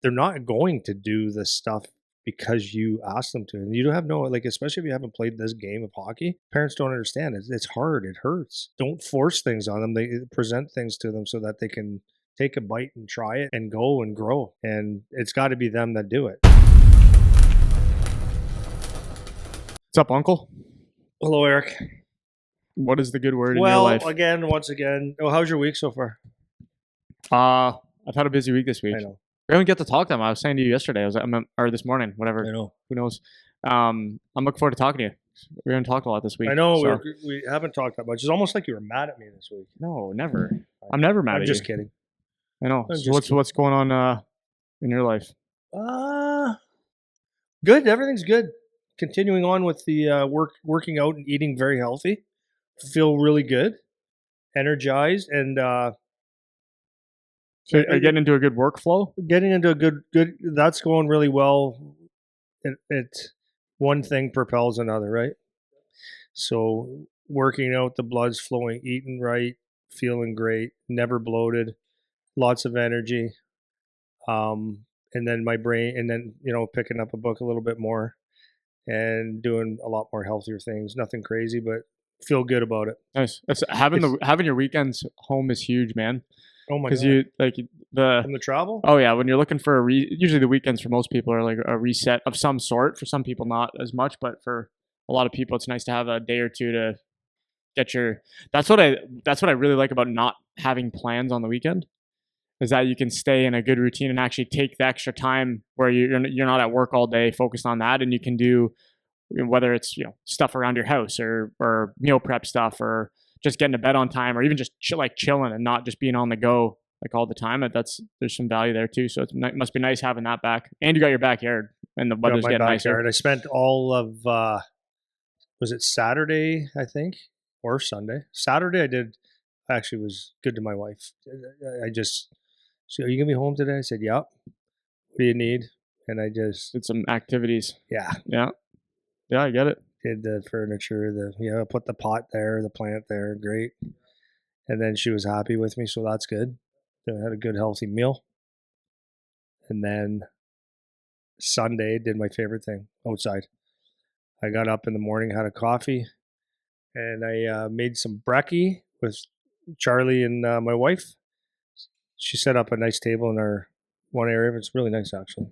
they're not going to do this stuff because you ask them to. And you don't have no, like, especially if you haven't played this game of hockey, parents don't understand it. It's hard. It hurts. Don't force things on them. They present things to them so that they can take a bite and try it and go and grow. And it's got to be them that do it. What's up, Uncle? Hello, Eric. What is the good word in your life? Well, once again, how's your week so far? I've had a busy week this week. I know. We don't get to talk to them. I was saying to you yesterday, or this morning, whatever. I know. Who knows? I'm looking forward to talking to you. We're going to talk a lot this week. I know. So. We haven't talked that much. It's almost like you were mad at me this week. No, never. I'm never mad at you. I'm just kidding. I know. So what's going on in your life? Good. Everything's good. Continuing on with the working out and eating very healthy. Feel really good, energized, and so are you getting into a good workflow? Getting into a good. That's going really well. It one thing propels another, right? So working out, the blood's flowing, eating right, feeling great, never bloated, lots of energy, and then my brain, and then picking up a book a little bit more, and doing a lot more healthier things. Nothing crazy, but feel good about it. Nice. Having your weekends home is huge, man. Oh my god! Because you from the travel. Oh yeah, when you're looking for usually the weekends for most people are like a reset of some sort. For some people, not as much, but for a lot of people, it's nice to have a day or two to get your. That's what I really like about not having plans on the weekend, is that you can stay in a good routine and actually take the extra time where you're not at work all day focused on that, and you can do whether it's stuff around your house or meal prep stuff or just getting to bed on time or even just chilling and not just being on the go like all the time. There's some value there too. So it must be nice having that back. And you got your backyard and the weather's getting nicer. I spent all of was it Saturday, I think, or Sunday? Saturday actually was good to my wife. I just, so are you gonna be home today? I said, yep. What do you need? And I just did some activities. Yeah, I get it. Did the furniture, put the pot there, the plant there, great. And then she was happy with me, so that's good. I had a good healthy meal. And then Sunday did my favorite thing, outside. I got up in the morning, had a coffee, and I made some brekkie with Charlie and my wife. She set up a nice table in our one area. It's really nice, actually.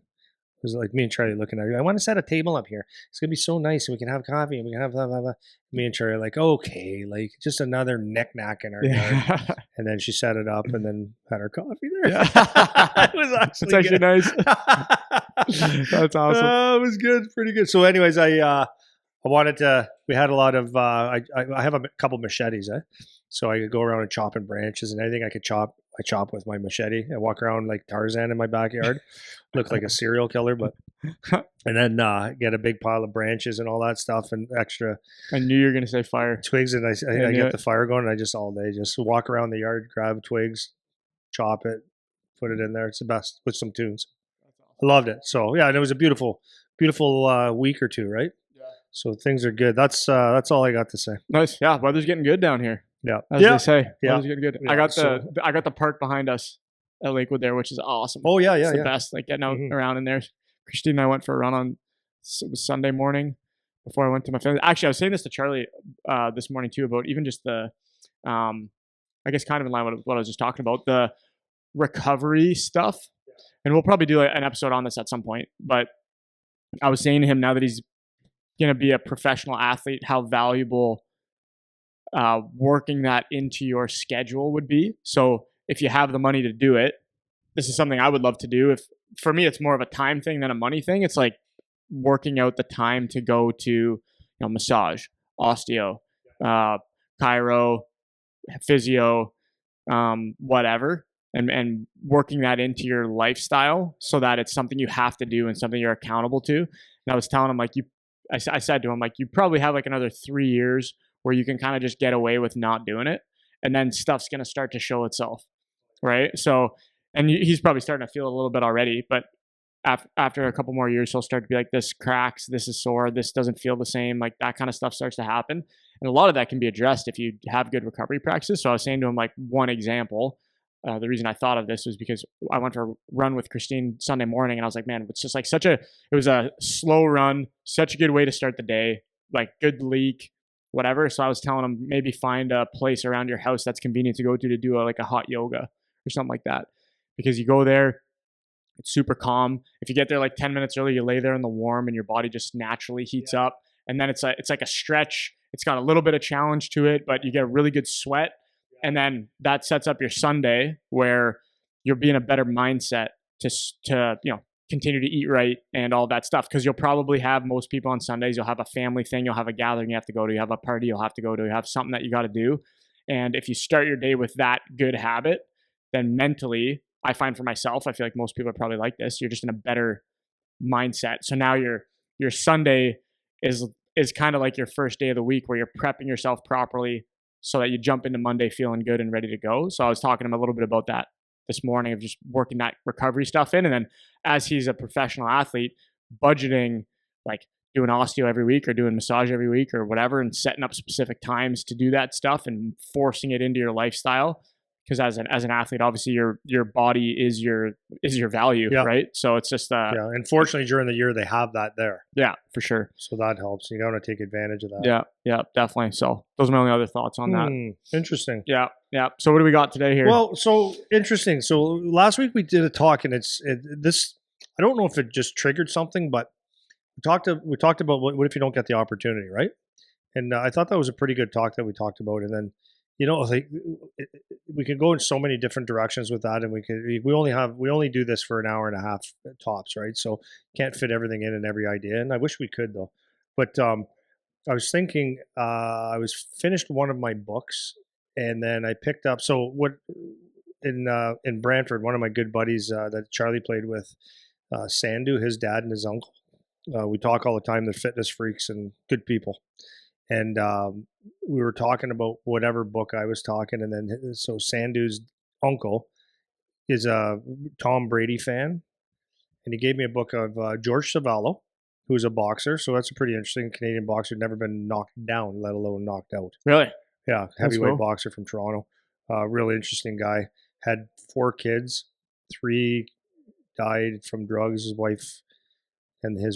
It was like me and Charlie looking at it. I want to set a table up here. It's going to be so nice, and we can have coffee, and we can have blah, blah, blah. Me and Charlie are like, okay, like just another knick-knack in our yard. And then she set it up and then had her coffee there. It was actually nice. That's awesome. It was good. Pretty good. So anyways, I wanted to, we had a lot of, I have a couple machetes, so I could go around and chopping branches, and anything I could chop, I chop with my machete. I walk around like Tarzan in my backyard. Look like a serial killer, but and then get a big pile of branches and all that stuff and extra. I knew you were going to say fire. Twigs, and I get the fire going, and I just all day just walk around the yard, grab twigs, chop it, put it in there. It's the best with some tunes. I loved it. So yeah, and it was a beautiful week or two, right? Yeah. So things are good. That's all I got to say. Nice. Yeah, weather's getting good down here. Yeah, as they say. Yeah, weather's getting good. Yeah. I got the park behind us at Lakewood there, which is awesome. Oh yeah, it's the best. Like getting out around in there. Christine and I went for a run on Sunday morning before I went to my family. Actually, I was saying this to Charlie this morning too about even just the, I guess kind of in line with what I was just talking about, the recovery stuff. And we'll probably do an episode on this at some point. But I was saying to him, now that he's going to be a professional athlete, how valuable working that into your schedule would be. So if you have the money to do it, this is something I would love to do. For me, it's more of a time thing than a money thing. It's like working out the time to go to, massage, osteo, chiro, physio, whatever, and working that into your lifestyle so that it's something you have to do and something you're accountable to. And I was telling him, I said to him, you probably have another 3 years where you can kind of just get away with not doing it. And then stuff's going to start to show itself. Right. So, and he's probably starting to feel a little bit already, but after a couple more years, he'll start to be like, this cracks, this is sore, this doesn't feel the same. Like that kind of stuff starts to happen. And a lot of that can be addressed if you have good recovery practices. So I was saying to him, one example, the reason I thought of this was because I went for a run with Christine Sunday morning, and I was like, man, it's just like it was a slow run, such a good way to start the day, like good leak, whatever. So I was telling them maybe find a place around your house that's convenient to go to do like a hot yoga or something like that, because you go there, it's super calm. If you get there like 10 minutes early, you lay there in the warm and your body just naturally heats up. And then it's like a stretch. It's got a little bit of challenge to it, but you get a really good sweat. And then that sets up your Sunday where you'll be in a better mindset to continue to eat right and all that stuff. Because you'll probably have, most people on Sundays, you'll have a family thing, you'll have a gathering you have to go to, you have a party you'll have to go to, you have something that you got to do. And if you start your day with that good habit, then mentally, I find for myself, I feel like most people are probably like this, you're just in a better mindset. So now your Sunday is kind of like your first day of the week where you're prepping yourself properly so that you jump into Monday feeling good and ready to go. So I was talking to him a little bit about that this morning, of just working that recovery stuff in. And then as he's a professional athlete, budgeting, like doing osteo every week or doing massage every week or whatever, and setting up specific times to do that stuff and forcing it into your lifestyle. Because as an athlete, obviously your body is your value, right? So it's just Unfortunately, during the year they have that there. Yeah, for sure. So that helps. You got to take advantage of that. Yeah, definitely. So those are my only other thoughts on that. Interesting. Yeah. So what do we got today here? Well, so interesting. So last week we did a talk, and this. I don't know if it just triggered something, but we talked about what if you don't get the opportunity, right? And I thought that was a pretty good talk that we talked about, and then. Like we could go in so many different directions with that, and we only do this for an hour and a half tops, right? So can't fit everything in every idea, and I wish we could though. But I was thinking, I was finished one of my books, and then I picked up. So what in Brantford, one of my good buddies that Charlie played with, Sandu, his dad and his uncle. We talk all the time. They're fitness freaks and good people. And we were talking about whatever book I was talking, and then so Sandu's uncle is a Tom Brady fan, and he gave me a book of George Savello, who's a boxer. So that's a pretty interesting Canadian boxer, never been knocked down, let alone knocked out. Really? Yeah, heavyweight boxer from Toronto. Really interesting guy. Had 4 kids, 3 died from drugs. His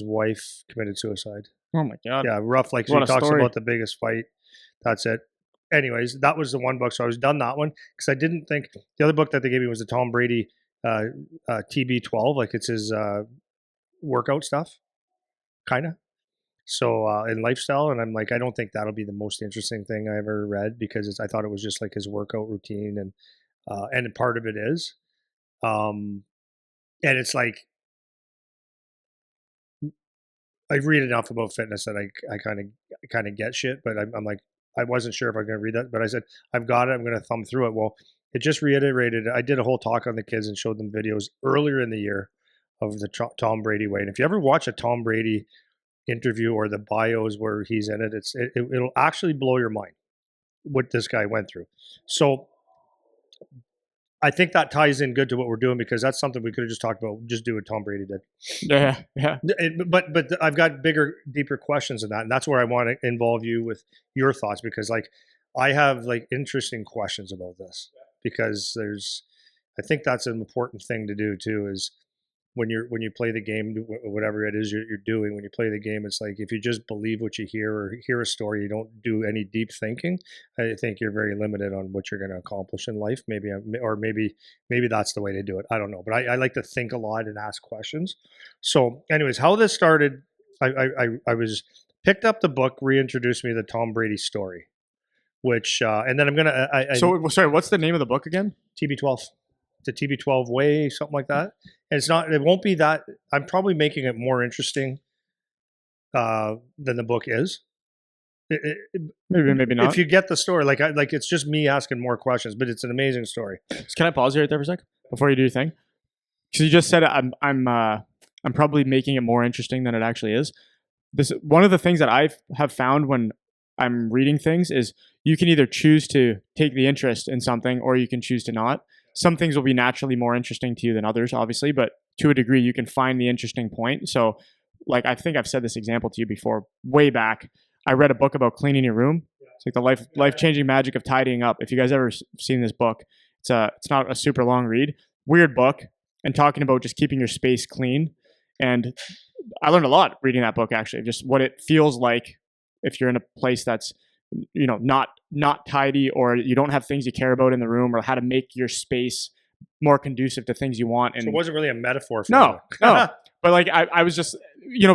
wife committed suicide. Oh my God. Yeah, rough. Like, so he talks about the biggest fight. That's it. Anyways, that was the one book. So I was done that one because I didn't think the other book that they gave me was the Tom Brady TB12. Like, it's his workout stuff, kind of. So in lifestyle, and I'm like, I don't think that'll be the most interesting thing I ever read, because I thought it was just like his workout routine, and part of it is, and it's like, I read enough about fitness that I kind of get shit, but I'm like, I wasn't sure if I was going to read that, but I said, I've got it. I'm going to thumb through it. Well, it just reiterated. I did a whole talk on the kids and showed them videos earlier in the year of the Tom Brady way. And if you ever watch a Tom Brady interview or the bios where he's in it, it'll actually blow your mind what this guy went through. So I think that ties in good to what we're doing, because that's something we could have just talked about. Just do what Tom Brady did. Yeah. But I've got bigger, deeper questions than that, and that's where I want to involve you with your thoughts, because like I have like interesting questions about this, because I think that's an important thing to do too. Is when you play the game, whatever it is you're doing, when you play the game, it's like if you just believe what you hear or hear a story, you don't do any deep thinking, I think you're very limited on what you're going to accomplish in life. Maybe that's the way to do it. I don't know, but I like to think a lot and ask questions. So anyways, how this started, I was picked up the book, reintroduced me to the Tom Brady story, which and then I'm gonna. So sorry, what's the name of the book again? TB12. The TB12 way, something like that. And it won't be that. I'm probably making it more interesting than the book is. Maybe not. If you get the story, like it's just me asking more questions, but it's an amazing story. Can I pause you right there for a sec before you do your thing? Because you just said I'm probably making it more interesting than it actually is. One of the things that I have found when I'm reading things is you can either choose to take the interest in something, or you can choose to not. Some things will be naturally more interesting to you than others, obviously, but to a degree, you can find the interesting point. So, like, I think I've said this example to you before, way back. I read a book about cleaning your room. It's like the life-changing magic of tidying up. If you guys ever seen this book, It's not a super long read. Weird book, and talking about just keeping your space clean. And I learned a lot reading that book, actually, just what it feels like if you're in a place that's not tidy, or you don't have things you care about in the room, or how to make your space more conducive to things you want. So it And wasn't really a metaphor for no, you. no. But like I was just,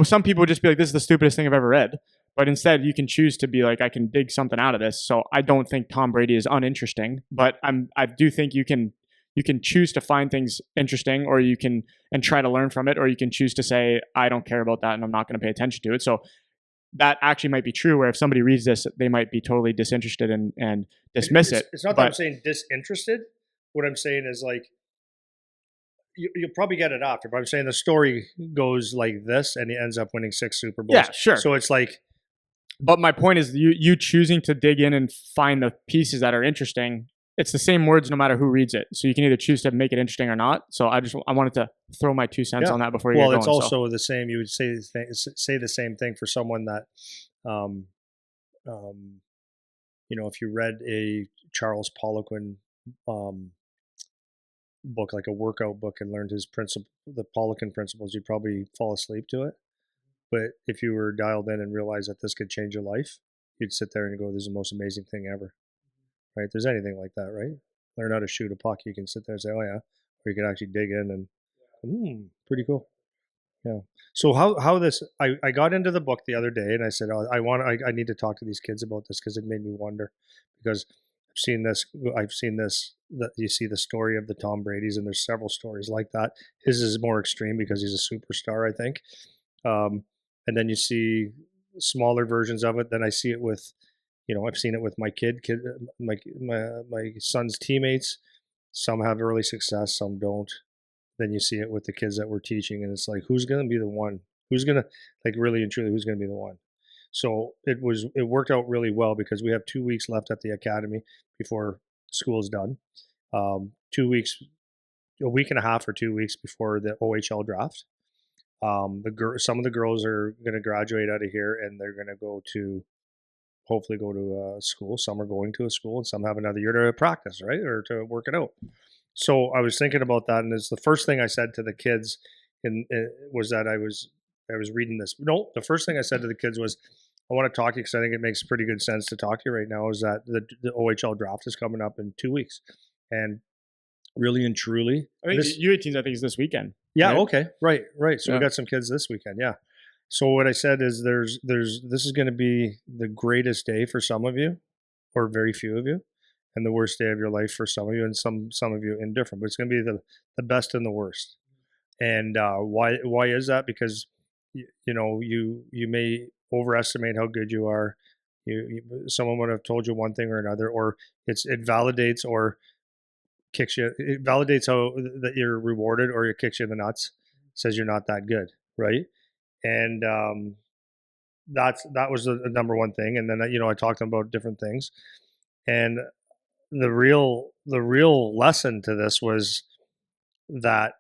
some people would just be like, this is the stupidest thing I've ever read. But instead, you can choose to be like, I can dig something out of this. So I don't think Tom Brady is uninteresting, but I do think you can choose to find things interesting, or you can and try to learn from it, or you can choose to say, I don't care about that and I'm not going to pay attention to it. So that actually might be true, where if somebody reads this, they might be totally disinterested and dismiss it. It's not that I'm saying disinterested. What I'm saying is like, you'll probably get it after, but I'm saying the story goes like this, and he ends up winning 6 Super Bowls. Yeah, sure. So it's like, but my point is, you choosing to dig in and find the pieces that are interesting. It's the same words no matter who reads it. So you can either choose to make it interesting or not. So I wanted to throw my 2 cents on that before you get going. Well, it's also the same. You would say the same thing for someone that, um, if you read a Charles Poliquin book, like a workout book, and learned the Poliquin principles, you'd probably fall asleep to it. But if you were dialed in and realized that this could change your life, you'd sit there and go, "This is the most amazing thing ever." Right? There's anything like that, right? Learn how to shoot a puck. You can sit there and say, "Oh yeah," or you can actually dig in and, pretty cool. Yeah. So how this I got into the book the other day, and I said, "Oh, I need to talk to these kids about this," because it made me wonder, because I've seen this, that you see the story of the Tom Brady's, and there's several stories like that. His is more extreme because he's a superstar, I think. And then you see smaller versions of it. Then I see it with, I've seen it with my my son's teammates. Some have early success, some don't. Then you see it with the kids that we're teaching, and it's like, who's going to be the one? Who's going to, like, really and truly, who's going to be the one? So it worked out really well, because we have 2 weeks left at the academy before school's done. 2 weeks, a week and a half or 2 weeks before the OHL draft. Some of the girls are going to graduate out of here, and they're going to hopefully go to a school. Some are going to a school, and some have another year to practice, right, or to work it out. So I was thinking about that, and it's the first thing I said to the kids, was that I was reading this. No, the first thing I said to the kids was, I want to talk to you because I think it makes pretty good sense to talk to you right now. Is that the OHL draft is coming up in 2 weeks, and really and truly, I think U18s, I think, is this weekend. Yeah. Right? Okay. Right. So we got some kids this weekend. Yeah. So what I said is, this is going to be the greatest day for some of you, or very few of you, and the worst day of your life for some of you, and some of you indifferent. But it's going to be the best and the worst. And why is that? Because you may overestimate how good you are. Someone would have told you one thing or another, or it validates or kicks you. It validates how that you're rewarded, or it kicks you in the nuts, says you're not that good, right? And that was the number one thing. And then I talked to them about different things, and the real lesson to this was that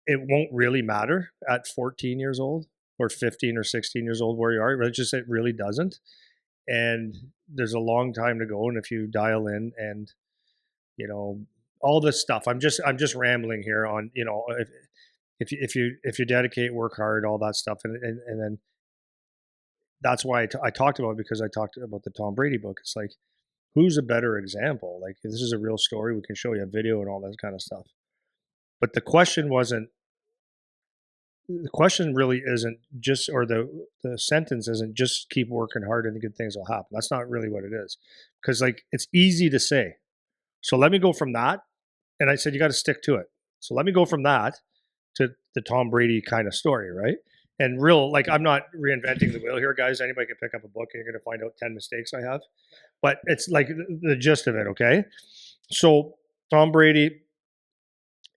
it won't really matter at 14 years old or 15 or 16 years old where you are. It really doesn't. And there's a long time to go. And if you dial in and, all this stuff, I'm just rambling here on, if you dedicate, work hard, all that stuff. And then that's why I talked about it, because I talked about the Tom Brady book. It's like, who's a better example? Like, if this is a real story, we can show you a video and all that kind of stuff. But the question really isn't just, or the sentence isn't just keep working hard and the good things will happen. That's not really what it is. Because, like, it's easy to say. So let me go from that. And I said, you got to stick to it. So let me go from that to the Tom Brady kind of story, right? And I'm not reinventing the wheel here, guys. Anybody can pick up a book and you're going to find out 10 mistakes I have. But it's like the gist of it, okay? So Tom Brady,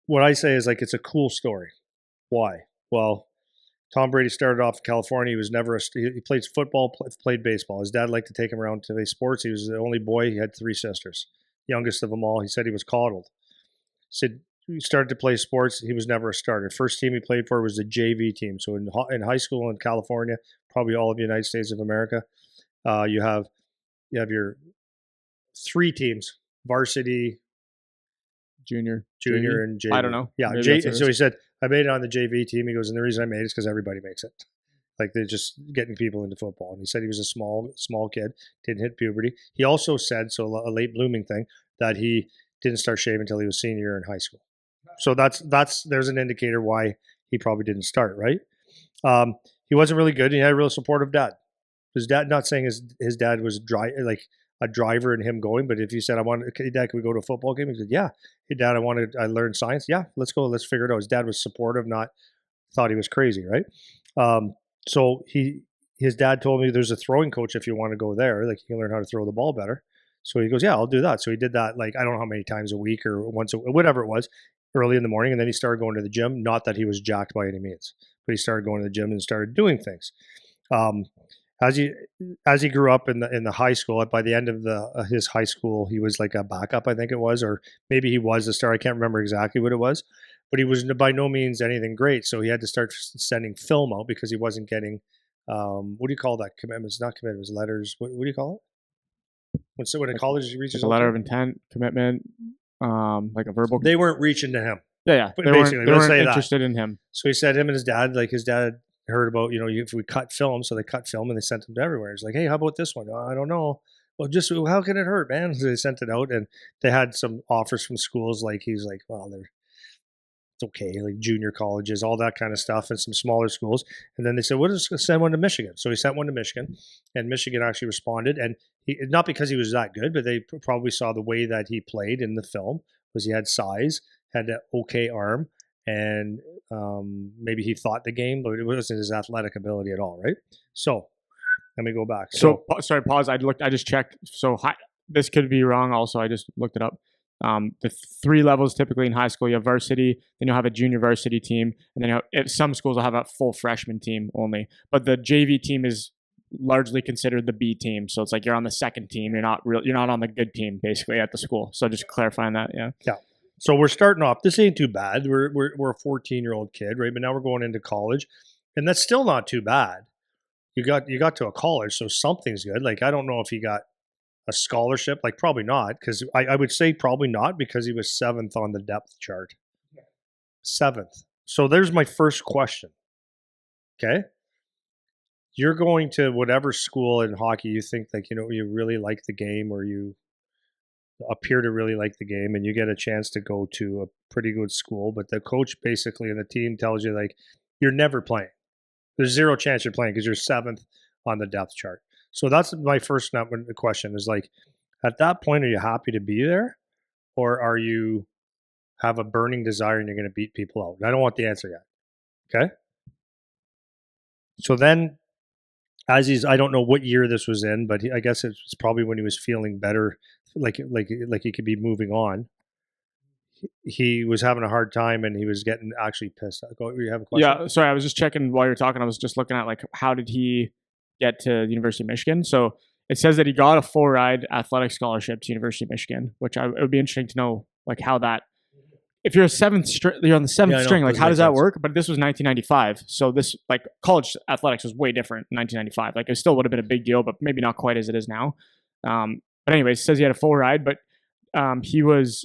what I say is, like, it's a cool story. Why? Well, Tom Brady started off in California. He was never he played football, played baseball. His dad liked to take him around to play sports. He was the only boy. He had 3 sisters, youngest of them all. He said he was coddled. Said he started to play sports. He was never a starter. First team he played for was the JV team. So in high school in California, probably all of the United States of America, you have your 3 teams: varsity, Junior and JV. I don't know. Yeah, so he said, I made it on the JV team. He goes, and the reason I made it is because everybody makes it. Like they're just getting people into football. And he said he was a small kid, didn't hit puberty. He also said, so a late blooming thing, that he didn't start shaving until he was senior year in high school. So there's an indicator why he probably didn't start, right? He wasn't really good. He had a real supportive dad. His dad, not saying his dad was like a driver in him going, but if you said, hey, Dad, can we go to a football game? He said, yeah. Hey, Dad, I learned science. Yeah, let's go. Let's figure it out. His dad was supportive, not thought he was crazy, right? So his dad told me there's a throwing coach if you want to go there, like you can learn how to throw the ball better. So he goes, yeah, I'll do that. So he did that, like, I don't know how many times a week or once, whatever it was, early in the morning. And then he started going to the gym. Not that he was jacked by any means, but he started going to the gym and started doing things. As he grew up in the high school, by the end of his high school, he was like a backup, I think it was, or maybe he was the star. I can't remember exactly what it was, but he was by no means anything great. So he had to start sending film out because he wasn't getting, what do you call that? Commitments, not commitments, letters. What do you call it? When a college reaches a letter of intent, commitment, like a verbal. They weren't reaching to him. Yeah. They weren't interested in him. So he said him and his dad, like his dad heard about, if we cut film, so they cut film and they sent them to everywhere. It's like, hey, how about this one? Oh, I don't know. Well, just how can it hurt, man? So they sent it out, and they had some offers from schools. Like he's like, well, it's okay, like junior colleges, all that kind of stuff, and some smaller schools. And then they said, well, let's send one to Michigan. So he sent one to Michigan, and Michigan actually responded. And he, not because he was that good, but they probably saw the way that he played in the film, was he had size, had an okay arm, and maybe he thought the game, but it wasn't his athletic ability at all, right? So let me go back. So sorry, pause. I just checked. So this could be wrong. Also, I just looked it up. The 3 levels typically in high school, you have varsity, then you'll have a junior varsity team, and then some schools will have a full freshman team only. But the JV team is largely considered the B team, so it's like you're on the second team. You're not on the good team basically at the school. So just clarifying that, yeah. So we're starting off. This ain't too bad. We're a 14-year-old kid, right? But now we're going into college, and that's still not too bad. You got to a college, so something's good. Like I don't know if he got a scholarship, like probably not, because I would say probably not because he was 7th on the depth chart. 7th. So there's my first question. Okay, you're going to whatever school in hockey you think like you really like the game, or you appear to really like the game, and you get a chance to go to a pretty good school, but the coach basically and the team tells you like you're never playing. There's zero chance you're playing because you're 7th on the depth chart. So that's my first question is like, at that point, are you happy to be there, or are you have a burning desire and you're going to beat people out? And I don't want the answer yet. Okay. So then I don't know what year this was in, but I guess it's probably when he was feeling better, like he could be moving on. He was having a hard time and he was getting actually pissed. You have a question? Yeah, sorry, I was just checking while you were talking. I was just looking at like how did he get to the University of Michigan? So it says that he got a full ride athletic scholarship to University of Michigan, which it would be interesting to know like how that. If you're you're on the 7th string, like how does that work? But this was 1995, so this like college athletics was way different in 1995. Like it still would have been a big deal, but maybe not quite as it is now. But anyways, it says he had a full ride, but he was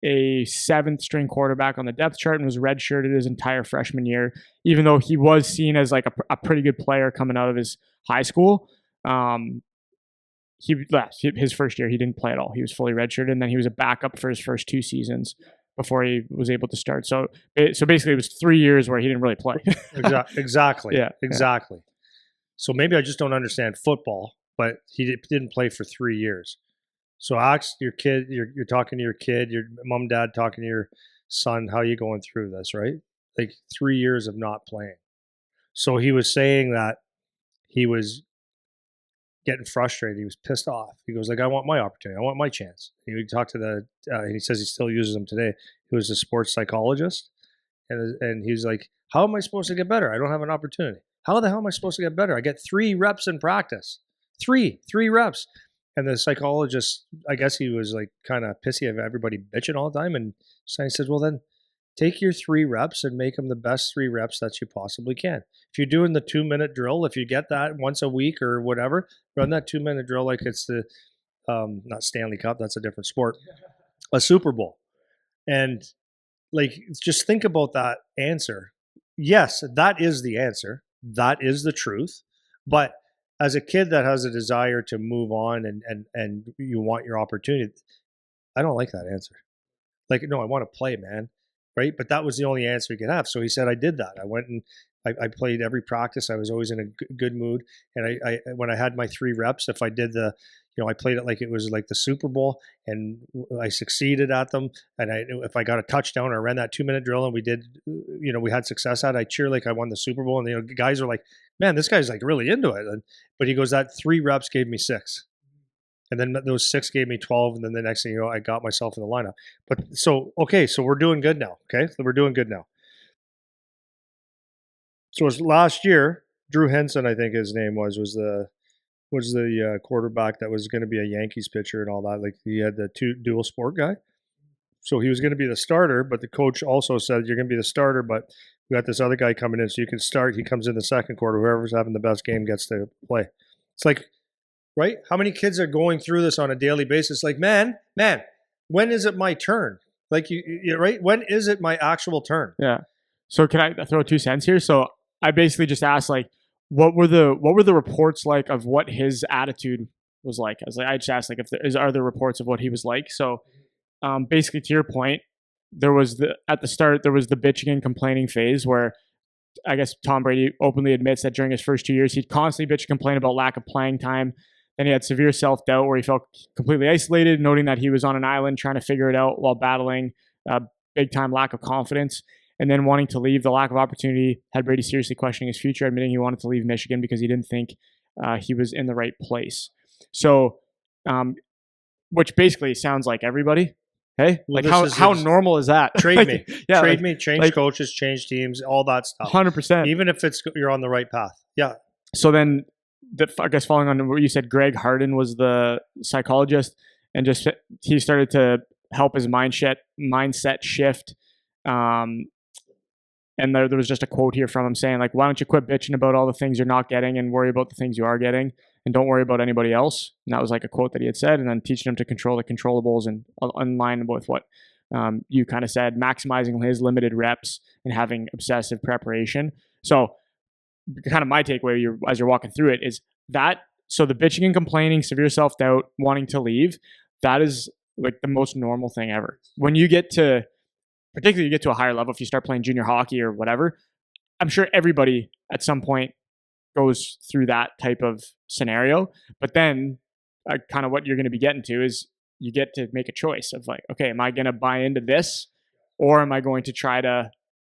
a 7th string quarterback on the depth chart and was redshirted his entire freshman year, even though he was seen as like a pretty good player coming out of his high school. He left his first year. He didn't play at all. He was fully redshirted, and then he was a backup for his first 2 seasons before he was able to start. So basically, it was 3 years where he didn't really play. Exactly. Yeah. Exactly. So maybe I just don't understand football, but he didn't play for 3 years. So ask your kid. You're talking to your kid. Your mom, dad talking to your son. How are you going through this? Right? Like 3 years of not playing. So he was saying that he was getting frustrated. He was pissed off. He goes like, I want my opportunity. I want my chance. He talked to he says he still uses them today. He was a sports psychologist. And he's like, how am I supposed to get better? I don't have an opportunity. How the hell am I supposed to get better? I get 3 reps in practice. Three reps. And the psychologist, I guess he was like kind of pissy of everybody bitching all the time. And so he said, well, then take your 3 reps and make them the best 3 reps that you possibly can. If you're doing the 2-minute drill, if you get that once a week or whatever, run that 2-minute drill like it's the, not Stanley Cup, that's a different sport, a Super Bowl. And like, just think about that answer. Yes, that is the answer. That is the truth. But as a kid that has a desire to move on and you want your opportunity, I don't like that answer. Like, no, I want to play, man. Right. But that was the only answer he could have. So he said, I did that. I went and I played every practice. I was always in a good mood. And when I had my 3 reps, if I did I played it like it was like the Super Bowl and I succeeded at them. And if I got a touchdown or ran that 2-minute drill and we did, we had success at it, I cheer like I won the Super Bowl. And, guys are like, man, this guy's like really into it. But he goes, that 3 reps gave me 6. And then those 6 gave me 12. And then the next thing you know, I got myself in the lineup. But so we're doing good now. Okay. So we're doing good now. So it was last year, Drew Henson, I think his name was the quarterback that was going to be a Yankees pitcher and all that. Like he had the dual sport guy. So he was going to be the starter, but the coach also said, you're going to be the starter, but we got this other guy coming in so you can start. He comes in the second quarter. Whoever's having the best game gets to play. It's like, right? How many kids are going through this on a daily basis? Like, man, when is it my turn? Like, you right? When is it my actual turn? Yeah. So can I throw 2 cents here? So I basically just asked, like, what were the reports like of what his attitude was like? I just asked, like, are there reports of what he was like? So basically, to your point, at the start there was the bitching and complaining phase where I guess Tom Brady openly admits that during his first 2 years he'd constantly bitch and complain about lack of playing time. Then he had severe self-doubt where he felt completely isolated, noting that he was on an island trying to figure it out while battling a big-time lack of confidence. And then wanting to leave, the lack of opportunity had Brady seriously questioning his future, admitting he wanted to leave Michigan because he didn't think he was in the right place. So, which basically sounds like everybody. Hey, well, like how normal is that? Trade like, me, yeah, trade me, change coaches, change teams, all that stuff. 100%. Even if you're on the right path. Yeah. So then, I guess following on what you said, Greg Harden was the psychologist, and he started to help his mindset shift. And there was just a quote here from him saying, like, why don't you quit bitching about all the things you're not getting and worry about the things you are getting, and don't worry about anybody else. And that was like a quote that he had said, and then teaching him to control the controllables and in line with what you kind of said, maximizing his limited reps and having obsessive preparation. So kind of my takeaway as you're walking through it is that, so the bitching and complaining, severe self-doubt, wanting to leave, that is like the most normal thing ever. When you get to, particularly you get to a higher level, if you start playing junior hockey or whatever, I'm sure everybody at some point goes through that type of scenario. But then kind of what you're going to be getting to is you get to make a choice of like, okay, am I going to buy into this, or am I going to try to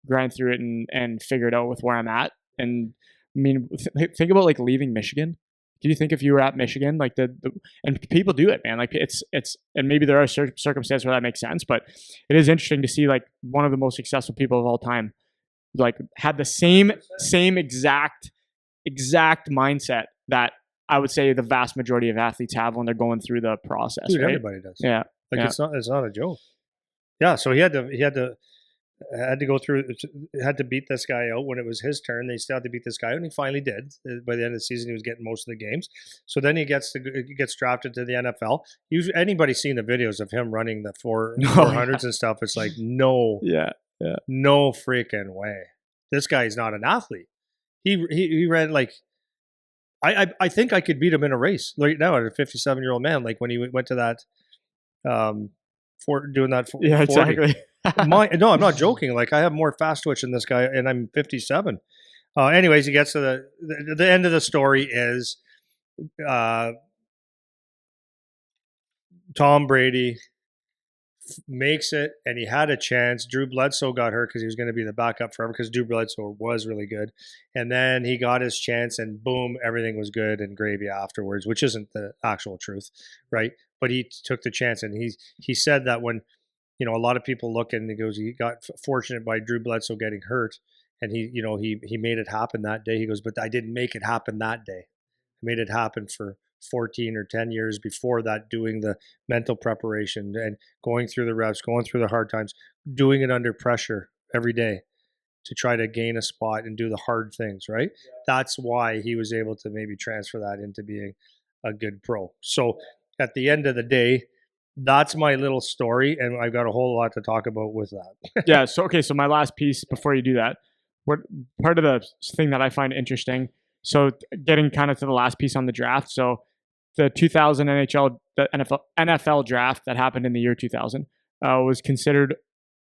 grind through it and figure it out with where I'm at? And I mean, think about like leaving Michigan. Do you think if you were at Michigan, like and people do it, man, like it's, and maybe there are circumstances where that makes sense, but it is interesting to see like one of the most successful people of all time, like had the same exact mindset that I would say the vast majority of athletes have when they're going through the process. Dude, right? Everybody does. Yeah. Like yeah. it's not a joke. Yeah. So he had to go through, had to beat this guy out when it was his turn. They still had to beat this guy out, and he finally did. By the end of the season, he was getting most of the games. So then he gets drafted to the NFL. Anybody seen the videos of him running the 400s and stuff? It's like, no freaking way. This guy's not an athlete. He ran like, I think I could beat him in a race right now at a 57-year-old man. Like when he went to that, for doing that. Yeah, 40. Exactly. No, I'm not joking. Like I have more fast twitch than this guy, and I'm 57. Anyways, he gets to the end of the story is Tom Brady makes it, and he had a chance. Drew Bledsoe got hurt because he was going to be the backup forever because Drew Bledsoe was really good. And then he got his chance, and boom, everything was good and gravy afterwards, which isn't the actual truth, right? But he took the chance, and he said that when, a lot of people look and he goes, he got fortunate by Drew Bledsoe getting hurt, and he made it happen that day. He goes, but I didn't make it happen that day. I made it happen for 14 or 10 years before that, doing the mental preparation and going through the reps, going through the hard times, doing it under pressure every day to try to gain a spot and do the hard things, right? Yeah. That's why he was able to maybe transfer that into being a good pro. So at the end of the day, that's my little story, and I've got a whole lot to talk about with that. Yeah. So okay. So my last piece before you do that, what part of the thing that I find interesting. So getting kind of to the last piece on the draft. So the 2000 the NFL draft that happened in the year 2000 was considered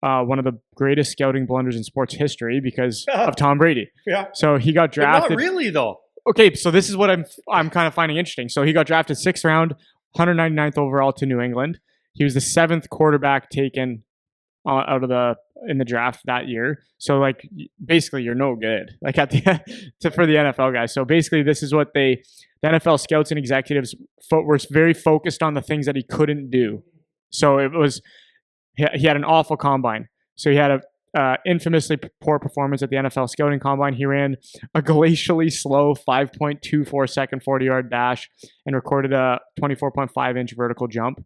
one of the greatest scouting blunders in sports history because of Tom Brady. Yeah. So he got But not drafted. really, though. Okay, so this is what I'm kind of finding interesting. So he got drafted 6th round, 199th overall to New England. He was the 7th quarterback taken out of in the draft that year. So like basically you're no good like at the for the NFL guys. So basically this is what the NFL scouts and executives were very focused on the things that he couldn't do. So it was he had an awful combine. So he had a infamously poor performance at the NFL scouting combine. He ran a glacially slow 5.24 second 40-yard dash and recorded a 24.5-inch vertical jump.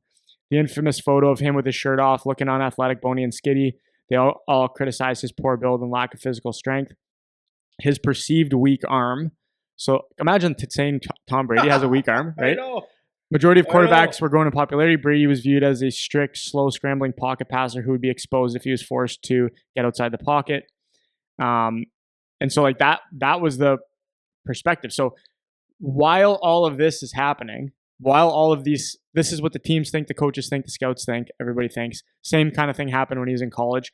The infamous photo of him with his shirt off, looking unathletic, bony, and skitty. They all criticized his poor build and lack of physical strength. His perceived weak arm. So imagine saying Tom Brady has a weak arm, right? I know. Majority of quarterbacks were growing in popularity. Brady was viewed as a strict, slow, scrambling pocket passer who would be exposed if he was forced to get outside the pocket. And so like that was the perspective. So while all of this is happening, while all of this is what the teams think, the coaches think, the scouts think, everybody thinks. Same kind of thing happened when he was in college.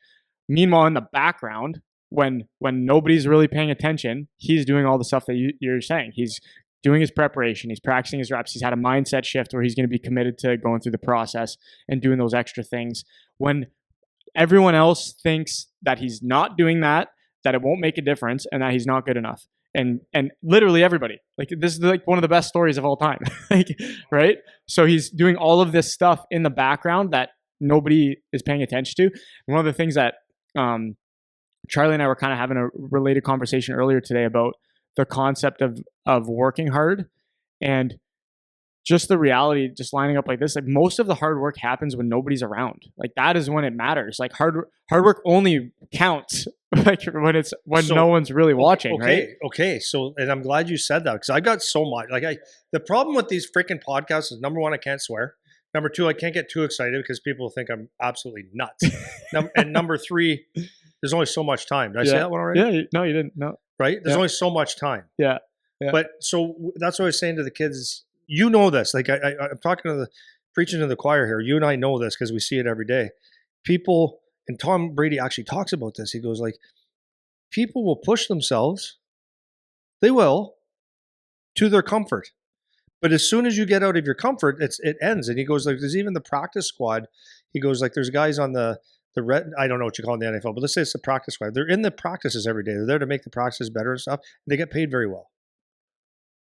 Meanwhile, in the background, when nobody's really paying attention, he's doing all the stuff that you're saying. He's doing his preparation. He's practicing his reps. He's had a mindset shift where he's going to be committed to going through the process and doing those extra things. When everyone else thinks that he's not doing that it won't make a difference, and that he's not good enough. And literally everybody, like this is like one of the best stories of all time, like, right? So he's doing all of this stuff in the background that nobody is paying attention to. And one of the things that Charlie and I were kind of having a related conversation earlier today about the concept of working hard and just the reality, just lining up like this. Like most of the hard work happens when nobody's around. Like that is when it matters. Like hard work only counts like when no one's really watching, right? Okay. So, and I'm glad you said that because I got so much. The problem with these freaking podcasts is number one, I can't swear. Number two, I can't get too excited because people think I'm absolutely nuts. And number three, there's only so much time. Did I say that one already? Yeah. No, you didn't. No. Right? There's only so much time. Yeah. But so that's what I was saying to the kids. You know this. Like I'm preaching to the choir here. You and I know this because we see it every day. People, and Tom Brady actually talks about this. He goes like, people will push themselves. They will to their comfort. But as soon as you get out of your comfort, it ends. And he goes like, there's even the practice squad. He goes like, there's guys on the red. I don't know what you call it in the NFL, but let's say it's the practice squad. They're in the practices every day. They're there to make the practices better and stuff. They get paid very well.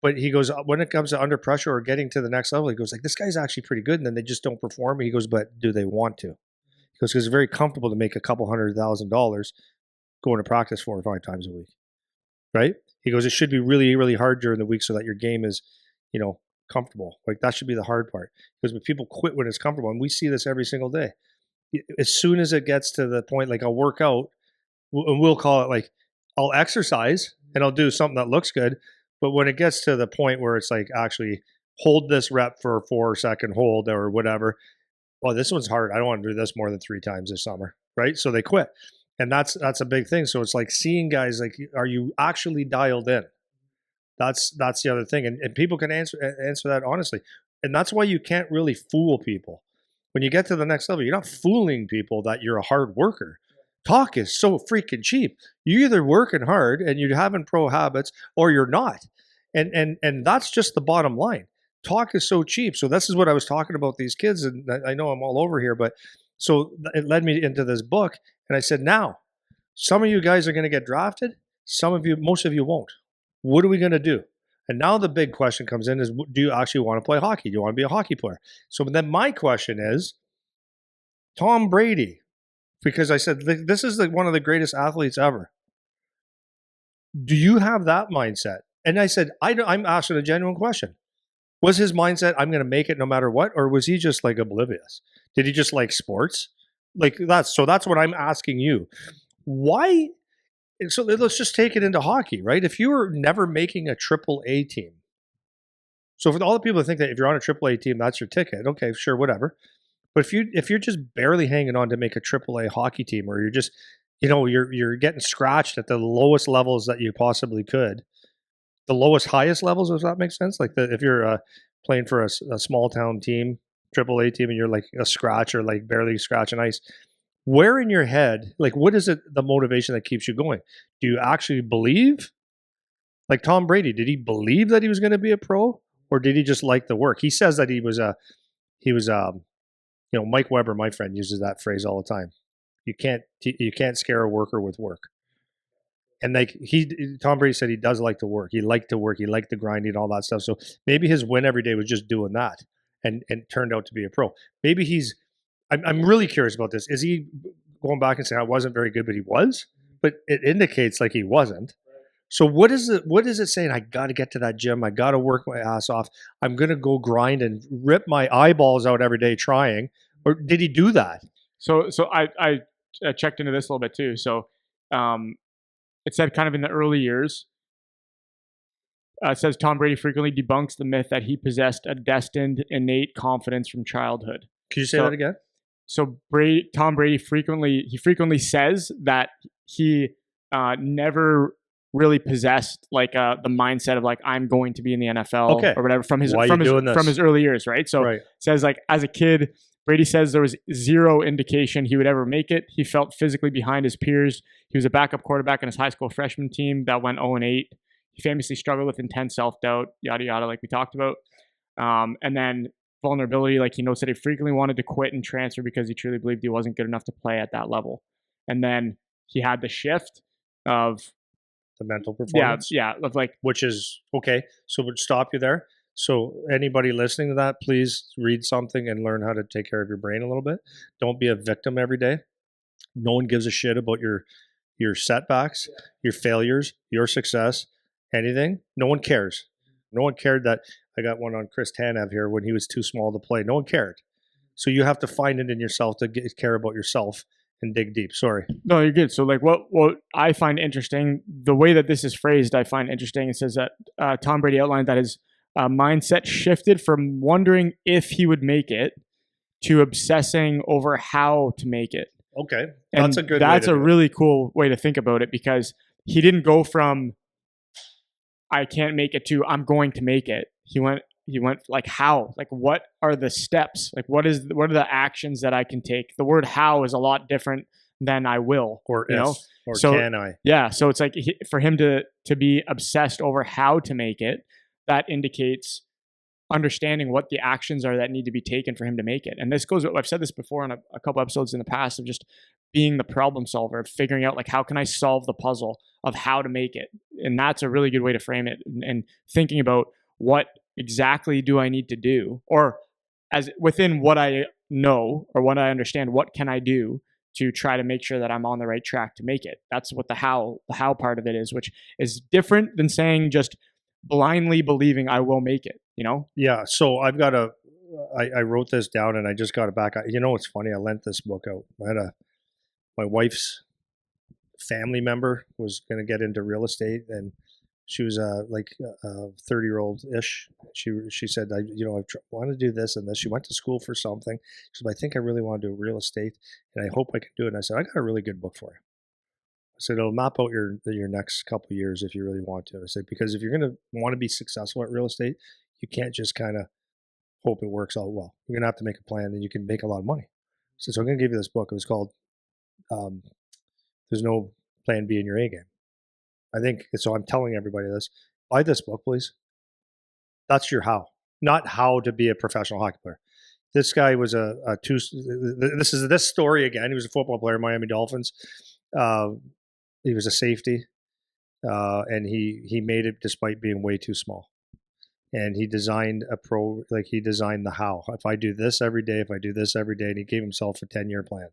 But he goes, when it comes to under pressure or getting to the next level, he goes like, this guy's actually pretty good. And then they just don't perform. He goes, but do they want to? He goes, because it's very comfortable to make a couple $100,000 going to practice 4 or 5 times a week. Right? He goes, it should be really, really hard during the week so that your game is, comfortable. Like that should be the hard part. Because when people quit when it's comfortable, and we see this every single day. As soon as it gets to the point, like I'll work out, and we'll call it like, I'll exercise and I'll do something that looks good. But when it gets to the point where it's like, actually hold this rep for a 4-second hold or whatever, well, this one's hard. I don't want to do this more than 3 times this summer, right? So they quit. And that's a big thing. So it's like seeing guys like, are you actually dialed in? That's the other thing. And people can answer that honestly. And that's why you can't really fool people. When you get to the next level, you're not fooling people that you're a hard worker. Talk is so freaking cheap. You're either working hard and you're having pro habits or you're not. And that's just the bottom line. Talk is so cheap. So this is what I was talking about these kids. And I know I'm all over here, but so it led me into this book. And I said, now, some of you guys are going to get drafted. Most of you won't. What are we going to do? And now the big question comes in is, do you actually want to play hockey? Do you want to be a hockey player? So then my question is, Tom Brady, because I said, this is one of the greatest athletes ever. Do you have that mindset? And I said, I'm asking a genuine question. Was his mindset, I'm going to make it no matter what? Or was he just like oblivious? Did he just like sports? That's what I'm asking you. Why? So let's just take it into hockey, right? If you were never making a AAA team. So for all the people that think that if you're on a AAA team, that's your ticket. Okay, sure, whatever. But if you're just barely hanging on to make a AAA hockey team, or you're just, you're getting scratched at the lowest levels that you possibly could, the lowest highest levels, if that makes sense. Like if you're playing for a small town team, AAA team, and you're like a scratch or like barely scratching ice, where in your head, like what is it, the motivation that keeps you going? Do you actually believe? Like Tom Brady, did he believe that he was going to be a pro, or did he just like the work? He says that he was Mike Weber, my friend, uses that phrase all the time. You can't scare a worker with work. And like Tom Brady said, he does like to work. He liked to work. He liked the grinding and all that stuff. So maybe his win every day was just doing that, and turned out to be a pro. Maybe he's. I'm really curious about this. Is he going back and saying I wasn't very good, but he was? But it indicates like he wasn't. So what is it? What is it saying? I got to get to that gym. I got to work my ass off. I'm going to go grind and rip my eyeballs out every day trying. Or did he do that? So I checked into this a little bit too. So it said kind of in the early years, it says Tom Brady frequently debunks the myth that he possessed a destined innate confidence from childhood. Can you say that again? So Tom Brady frequently says that he never really possessed like the mindset of like I'm going to be in the NFL or whatever from his early years, right? So it says like as a kid, Brady says there was zero indication he would ever make it. He felt physically behind his peers. He was a backup quarterback in his high school freshman team that went 0-8. He famously struggled with intense self-doubt, yada yada, like we talked about. And then vulnerability, like he notes that he frequently wanted to quit and transfer because he truly believed he wasn't good enough to play at that level. And then he had the shift of the mental performance. Yeah, of like, which is okay. So we'll stop you there. So anybody listening to that, please read something and learn how to take care of your brain a little bit. Don't be a victim every day. No one gives a shit about your setbacks, your failures, your success, anything. No one cares. No one cared that I got one on Chris Tanev here when he was too small to play. No one cared. So you have to find it in yourself to care about yourself and dig deep. Sorry. No, you're good. So like what I find interesting, the way that this is phrased, I find interesting. It says that Tom Brady outlined that his mindset shifted from wondering if he would make it to obsessing over how to make it. Okay. That's a good That's a really cool way to think about it, because he didn't go from I can't make it to I'm going to make it. He went like how? Like what are the steps? Like what are the actions that I can take? The word how is a lot different than I will, or you if, know? Or so, can I? Yeah, so it's like for him to be obsessed over how to make it, that indicates understanding what the actions are that need to be taken for him to make it. And this goes, I've said this before on a couple episodes in the past, of just being the problem solver, of figuring out like how can I solve the puzzle of how to make it. And that's a really good way to frame it, and thinking about what exactly do I need to do, or as within what I know or what I understand, what can I do to try to make sure that I'm on the right track to make it. That's what the how part of it is, which is different than saying just blindly believing I will make it, you know? Yeah. So I've got I wrote this down and I just got it back. You know, it's funny. I lent this book out. My wife's family member was going to get into real estate, and she was like 30-year-old ish. She said, I want to do this and this. She went to school for something. She said, I think I really want to do real estate, and I hope I can do it. And I said, I got a really good book for you. I said, it'll map out your next couple of years if you really want to. I said, because if you're going to want to be successful at real estate, you can't just kind of hope it works out well. You're going to have to make a plan, and you can make a lot of money. So I'm going to give you this book. It was called There's No Plan B in Your A Game. I think, so I'm telling everybody this. Buy this book, please. That's your how. Not how to be a professional hockey player. This guy was this is this story again. He was a football player, Miami Dolphins. He was a safety, and he made it despite being way too small. And he designed he designed the how. If I do this every day, and he gave himself a 10-year plan.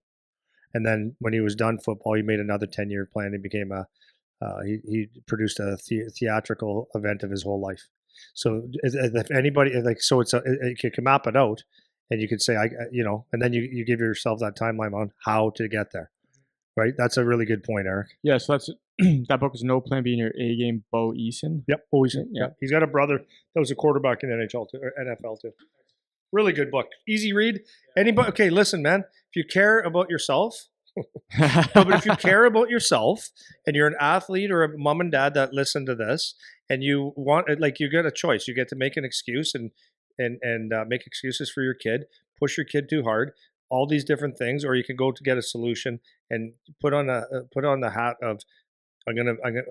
And then when he was done football, he made another 10-year plan. He became he produced a theatrical event of his whole life. So if anybody you can map it out, and you could say and then you give yourself that timeline on how to get there. Right, that's a really good point, Eric. Yeah, so that's that book is No Plan B in Your A Game. Bo Eason. Yep, Bo Eason. Yeah, he's got a brother that was a quarterback in NHL too, or NFL too. Really good book. Easy read. Anybody? Okay, listen, man. If you care about yourself, no, but if you care about yourself and you're an athlete or a mom and dad that listen to this and you want, like, you get a choice. You get to make an excuse and make excuses for your kid, push your kid too hard, all these different things, or you can go to get a solution and put on the hat of I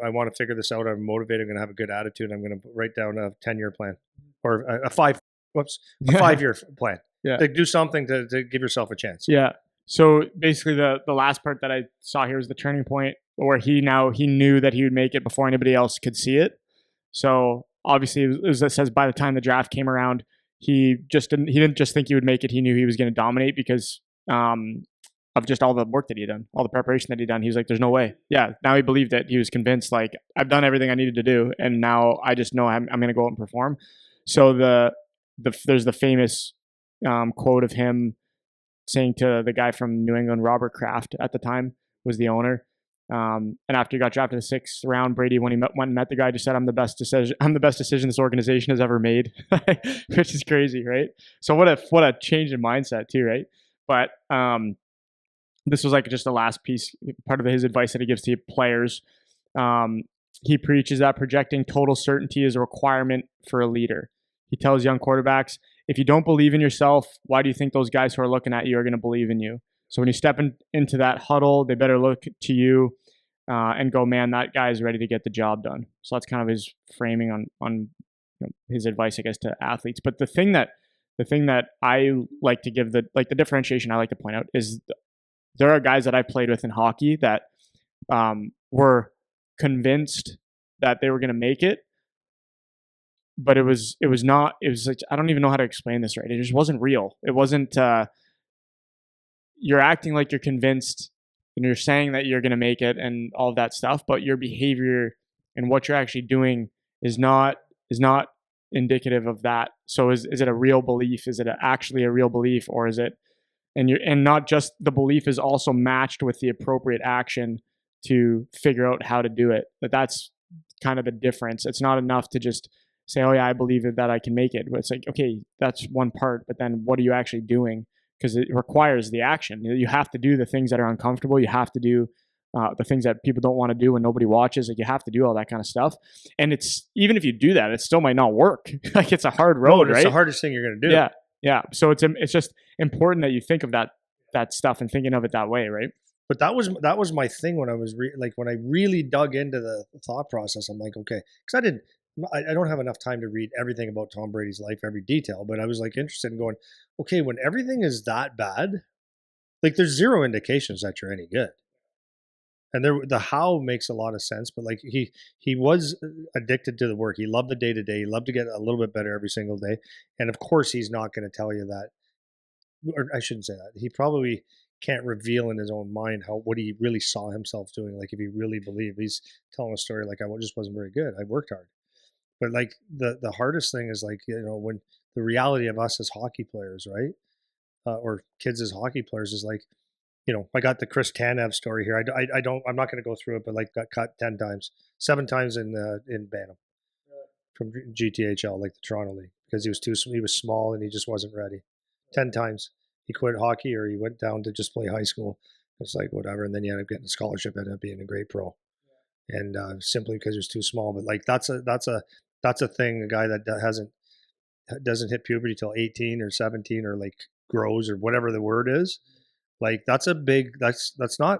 want to figure this out. I'm motivated. I'm gonna have a good attitude. I'm gonna write down a 10-year plan or a 5-year plan. Yeah. Like, do something to give yourself a chance. Yeah. So basically, the last part that I saw here was the turning point where he knew that he would make it before anybody else could see it. So obviously, as it says, by the time the draft came around, he didn't just think he would make it. He knew he was going to dominate because of just all the work that he had done, all the preparation that he'd done. He was like, "There's no way." Yeah. Now he believed it. He was convinced. Like, I've done everything I needed to do, and now I just know I'm going to go out and perform. So there's the famous quote of him saying to the guy from New England, Robert Kraft at the time was the owner. And after he got drafted in the 6th round, Brady, when he went and met the guy, just said, I'm the best decision this organization has ever made," which is crazy, right? So what a change in mindset too, right? But this was like just the last part of his advice that he gives to players. He preaches that projecting total certainty is a requirement for a leader. He tells young quarterbacks, if you don't believe in yourself, why do you think those guys who are looking at you are going to believe in you? So when you step into that huddle, they better look to you and go, man, that guy's ready to get the job done. So that's kind of his framing on his advice, I guess, to athletes. But the thing that I like to give the differentiation I like to point out is there are guys that I played with in hockey that were convinced that they were going to make it, but it was like, I don't even know how to explain this right. It just wasn't real. It wasn't, you're acting like you're convinced and you're saying that you're going to make it and all of that stuff, but your behavior and what you're actually doing is not indicative of that. So is it a real belief? Is it actually a real belief, or is it, and not just the belief is also matched with the appropriate action to figure out how to do it. That's kind of the difference. It's not enough to just say, oh yeah, I believe that I can make it. But it's like, okay, that's one part, but then what are you actually doing? Because it requires the action. You have to do the things that are uncomfortable. You have to do the things that people don't want to do when nobody watches. Like, you have to do all that kind of stuff. And it's, even if you do that, it still might not work. Like, it's a hard road, right? It's the hardest thing you're going to do. Yeah. Yeah. So it's just important that you think of that stuff and thinking of it that way, right? But that was my thing when I was when I really dug into the thought process. I'm like, okay, because I don't have enough time to read everything about Tom Brady's life, every detail, but I was like interested in going, okay, when everything is that bad, like, there's zero indications that you're any good. And the how makes a lot of sense, but like, he was addicted to the work. He loved the day to day. He loved to get a little bit better every single day. And of course, he's not going to tell you that, or I shouldn't say that. He probably can't reveal in his own mind what he really saw himself doing. Like, if he really believed, he's telling a story like, I just wasn't very good. I worked hard. But like, the hardest thing is, like, when the reality of us as hockey players, right, or kids as hockey players, is like, I got the Chris Tanev story here. I'm not going to go through it, but like, got cut 10 times, 7 times in Bantam from GTHL, like the Toronto League, because he was small and he just wasn't ready. 10 times he quit hockey, or he went down to just play high school. It's like, whatever, and then he ended up getting a scholarship, ended up being a great pro, and simply because he was too small. But like, that's a thing. A guy that doesn't hit puberty till 18 or 17, or like grows, or whatever the word is. Like, that's not,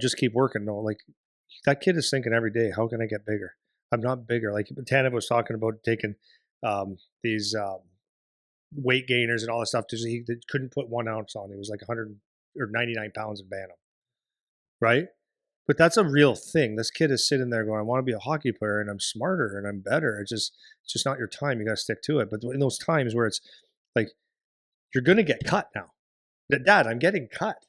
just keep working. No, like, that kid is thinking every day, how can I get bigger? I'm not bigger. Like, Tanev was talking about taking these weight gainers and all this stuff. He couldn't put 1 ounce on. He was like 100 or 99 pounds in Bantam, right? But that's a real thing. This kid is sitting there going, I want to be a hockey player, and I'm smarter and I'm better. It's just not your time. You got to stick to it. But in those times where it's like, you're going to get cut now. Dad, I'm getting cut,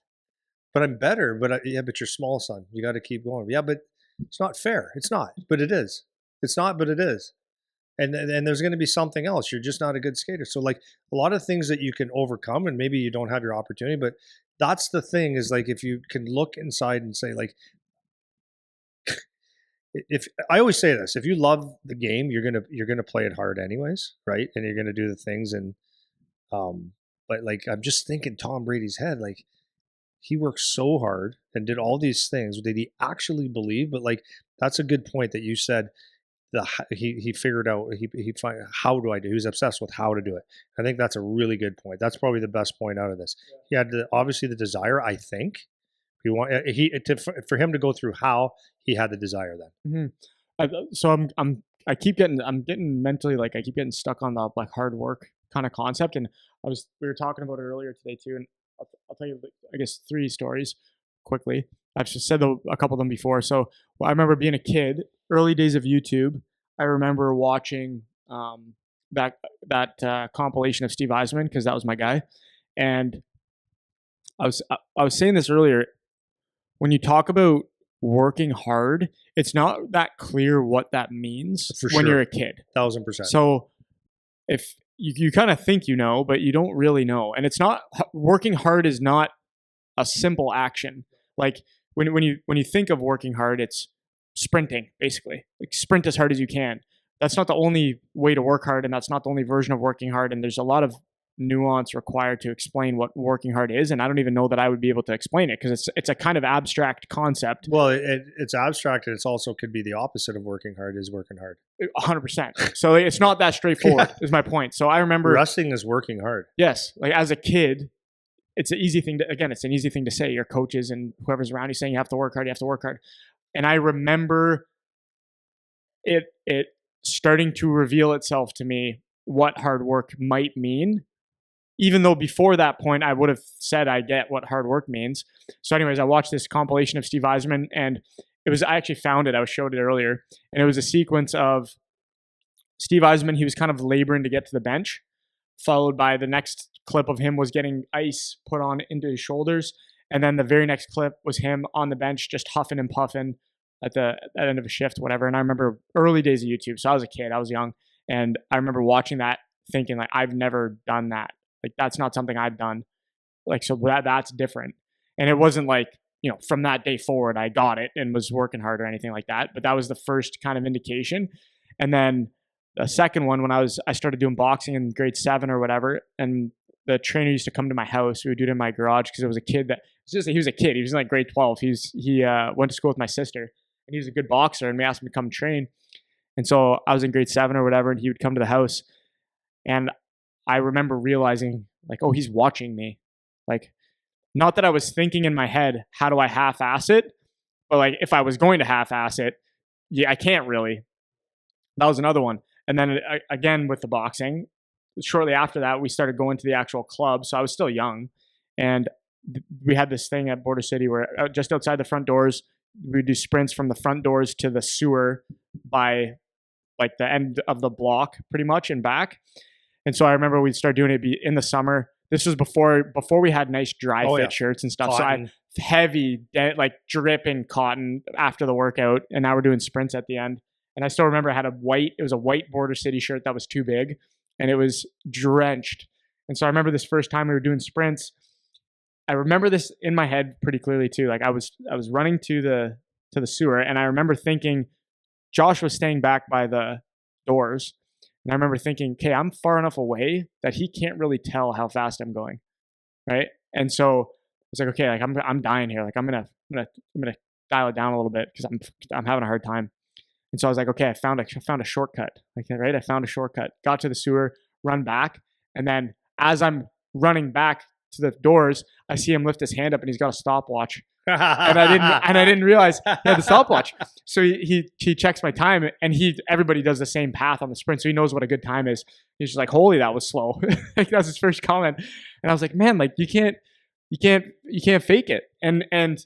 but I'm better. But yeah, but you're small, son. You got to keep going. Yeah, but it's not fair. It's not, but it is. It's not, but it is. And there's going to be something else. You're just not a good skater. So like, a lot of things that you can overcome, and maybe you don't have your opportunity, but that's the thing, is like, if you can look inside and say, like, if I always say this, if you love the game, you're gonna play it hard anyways, right? And you're gonna do the things, and But like, I'm just thinking Tom Brady's head, like he worked so hard and did all these things. Did he actually believe? But like, that's a good point that you said. He figured out he find how do I do. He was obsessed with how to do it. I think that's a really good point. That's probably the best point out of this. He had obviously the desire. I think for him to go through how he had the desire then. So I'm getting mentally, like, I keep getting stuck on the like hard work kind of concept, and we were talking about it earlier today too, and I'll tell you, I guess, 3 stories quickly. I've just said a couple of them before. So I remember being a kid, early days of YouTube. I remember watching that compilation of Steve Eisman, because that was my guy. And I was saying this earlier. When you talk about working hard, it's not that clear what that means For when sure. you're a kid. 1000%. So if you kind of think you know, but you don't really know. And it's not, working hard is not a simple action. Like when you think of working hard, it's sprinting, basically. Like, sprint as hard as you can. That's not the only way to work hard, and that's not the only version of working hard. And there's a lot of nuance required to explain what working hard is, and I don't even know that I would be able to explain it, because it's a kind of abstract concept. Well, it's abstract, and it's also could be the opposite of working hard is working hard. 100%. So it's not that straightforward. Is my point. So I remember Wrestling is working hard. Yes, like as a kid, it's an easy thing to say. Your coaches and whoever's around you saying you have to work hard, you have to work hard. And I remember it starting to reveal itself to me what hard work might mean, even though before that point I would have said I get what hard work means. So anyways, I watched this compilation of Steve Eisman, and I actually found it. I was showed it earlier, and it was a sequence of Steve Eisman. He was kind of laboring to get to the bench, followed by the next clip of him was getting ice put on into his shoulders. And then the very next clip was him on the bench, just huffing and puffing at the end of a shift, whatever. And I remember early days of YouTube. So I was a kid, I was young. And I remember watching that thinking, like, I've never done that. Like, that's not something I've done. Like, so that's different. And it wasn't like, from that day forward, I got it and was working hard or anything like that. But that was the first kind of indication. And then the second one, when I started doing boxing in grade 7 or whatever, and the trainer used to come to my house. We would do it in my garage, because it was a kid he was a kid. He was in like grade 12. He went to school with my sister, and he was a good boxer, and we asked him to come train. And so I was in grade 7 or whatever, and he would come to the house, and I remember realizing, like, oh, he's watching me. Like, not that I was thinking in my head, how do I half-ass it? But like, if I was going to half-ass it, yeah, I can't really. That was another one. And then again with the boxing, shortly after that, we started going to the actual club. So I was still young, and we had this thing at Border City where just outside the front doors, we would do sprints from the front doors to the sewer by like the end of the block, pretty much, and back. And so I remember we'd start doing it in the summer. This was before we had nice dry fit shirts and stuff. Cotton. So heavy, like dripping cotton after the workout, and now we're doing sprints at the end. And I still remember I had it was a white Border City shirt that was too big, and it was drenched. And so I remember this first time we were doing sprints. I remember this in my head pretty clearly too. Like I was running to the sewer, and I remember thinking Josh was staying back by the doors. And I remember thinking, okay, I'm far enough away that he can't really tell how fast I'm going. Right. And so I was like, okay, like I'm dying here. Like I'm gonna dial it down a little bit, because I'm having a hard time. And so I was like, okay, I found a shortcut. Like, right, I found a shortcut. Got to the sewer, run back, and then as I'm running back to the doors, I see him lift his hand up, and he's got a stopwatch. and I didn't realize he had the stopwatch. So he checks my time, and everybody does the same path on the sprint, so he knows what a good time is. He's just like, holy, that was slow. Like, that was his first comment. And I was like, man, like you can't fake it. And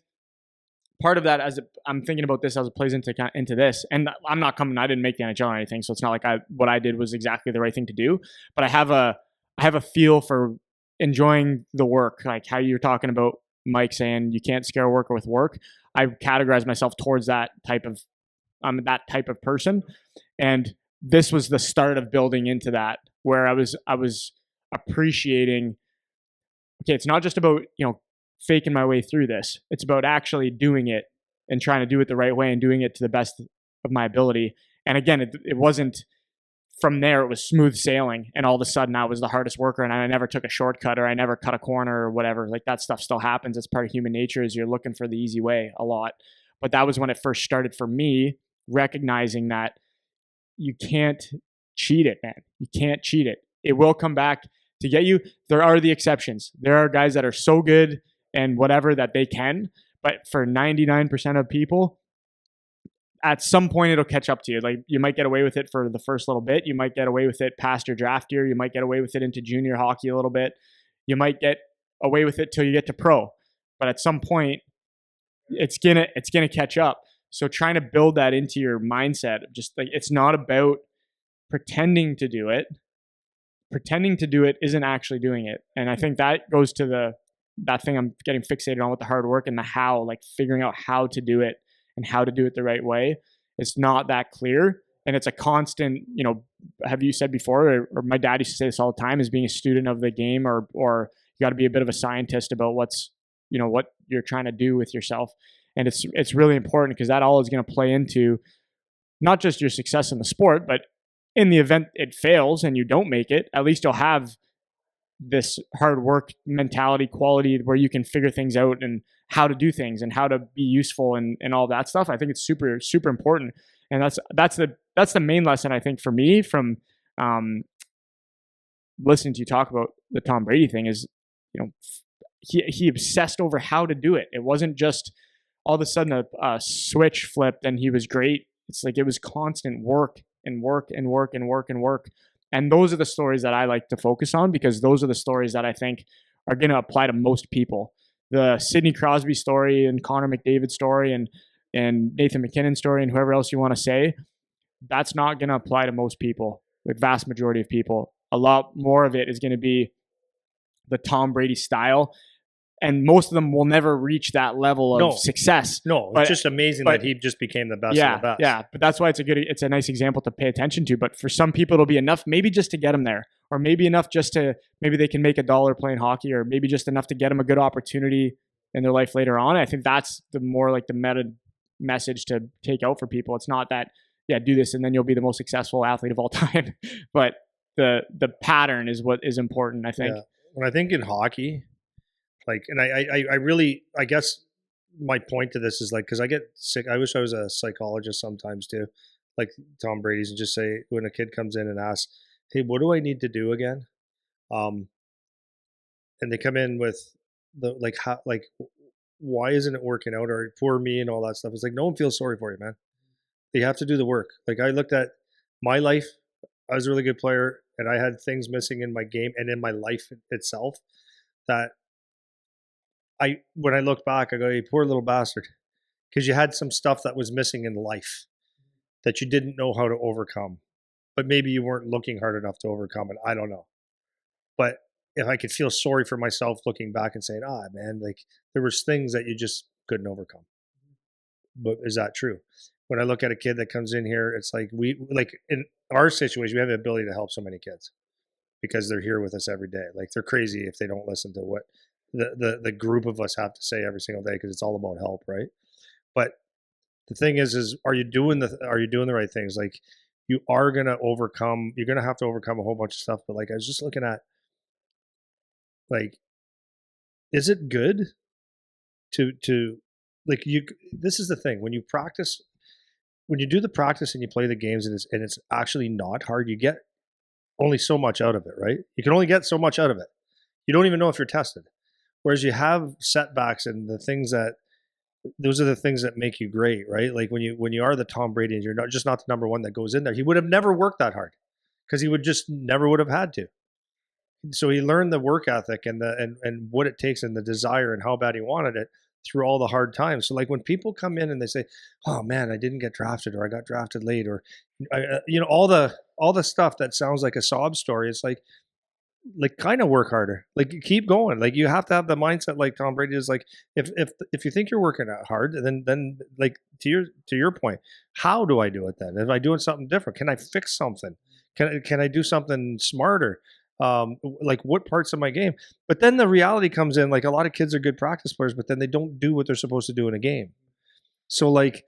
part of that, as I'm thinking about this as it plays into this, and I didn't make the NHL or anything, so it's not like what I did was exactly the right thing to do, but I have a feel for enjoying the work, like how you're talking about Mike saying you can't scare a worker with work. I categorize myself towards that type of person, and this was the start of building into that, where I was appreciating, okay, it's not just about faking my way through this. It's about actually doing it and trying to do it the right way and doing it to the best of my ability. And again, it wasn't from there it was smooth sailing, and all of a sudden I was the hardest worker, and I never took a shortcut, or I never cut a corner or whatever. Like, that stuff still happens. It's part of human nature, is you're looking for the easy way a lot. But that was when it first started for me, recognizing that you can't cheat it, man. You can't cheat it. It will come back to get you. There are the exceptions. There are guys that are so good and whatever that they can, but for 99% of people, at some point it'll catch up to you. Like, you might get away with it for the first little bit. You might get away with it past your draft year. You might get away with it into junior hockey a little bit. You might get away with it till you get to pro. But at some point, it's gonna catch up. So trying to build that into your mindset, just like, it's not about pretending to do it. Pretending to do it isn't actually doing it. And I think that goes to that thing I'm getting fixated on with the hard work and the how, like figuring out how to do it and how to do it the right way. It's not that clear. And it's a constant, have you said before, or my dad used to say this all the time, is being a student of the game, or you got to be a bit of a scientist about what you're trying to do with yourself. And it's really important, because that all is going to play into not just your success in the sport, but in the event it fails and you don't make it, at least you'll have this hard work mentality quality where you can figure things out and how to do things and how to be useful and all that stuff. I think it's super, super important. And that's the main lesson, I think, for me from listening to you talk about the Tom Brady thing is, he obsessed over how to do it. It wasn't just all of a sudden a switch flipped and he was great. It's like, it was constant work and work and work and work and work. And those are the stories that I like to focus on, because those are the stories that I think are going to apply to most people. The Sidney Crosby story and Connor McDavid story and Nathan McKinnon story and whoever else you want to say, that's not going to apply to most people, the vast majority of people. A lot more of it is going to be the Tom Brady style. And most of them will never reach that level of success. No, it's just amazing that he just became the best of the best. Yeah, but that's why it's a nice example to pay attention to. But for some people, it'll be enough, maybe just to get them there, or maybe enough just to, maybe they can make $1 playing hockey, or maybe just enough to get them a good opportunity in their life later on. I think that's the more like the meta message to take out for people. It's not that, do this and then you'll be the most successful athlete of all time, but the pattern is what is important, I think. Yeah. When I think in hockey, like, and I really, I guess my point to this is like, because I get sick. I wish I was a psychologist sometimes too, like Tom Brady's, and just say, when a kid comes in and asks, "Hey, what do I need to do again?" And they come in with why isn't it working out, or poor me and all that stuff. It's like, no one feels sorry for you, man. You have to do the work. Like, I looked at my life. I was a really good player, and I had things missing in my game and in my life itself that when I look back, I go, "You poor little bastard," because you had some stuff that was missing in life that you didn't know how to overcome, but maybe you weren't looking hard enough to overcome it. I don't know. But if I could feel sorry for myself looking back and saying, man, like, there was things that you just couldn't overcome. But is that true? When I look at a kid that comes in here, it's like, in our situation, we have the ability to help so many kids because they're here with us every day. Like, they're crazy if they don't listen to what the group of us have to say every single day, because it's all about help, right? But the thing is are you doing the right things? Like, you're going to have to overcome a whole bunch of stuff. But like, I was just looking at, like, is it good to like, this is the thing, when you practice, when you do the practice and you play the games, and it's actually not hard, you get only so much out of it, right? You can only get so much out of it. You don't even know if you're tested. Whereas you have setbacks, and those are the things that make you great, right? Like, when you are the Tom Brady, and you're not the number one that goes in there, he would have never worked that hard, because he would just never would have had to. So he learned the work ethic and what it takes, and the desire, and how bad he wanted it through all the hard times. So like, when people come in and they say, "Oh man, I didn't get drafted," or "I got drafted late," or all the stuff that sounds like a sob story, it's like kind of work harder. Like, keep going. Like, you have to have the mindset like Tom Brady is. Like, if you think you're working out hard, then like, to your point, how do I do it then? If I'm doing something different, can I fix something? Can I do something smarter? Like, what parts of my game? But then the reality comes in. Like, a lot of kids are good practice players, but then they don't do what they're supposed to do in a game. So like,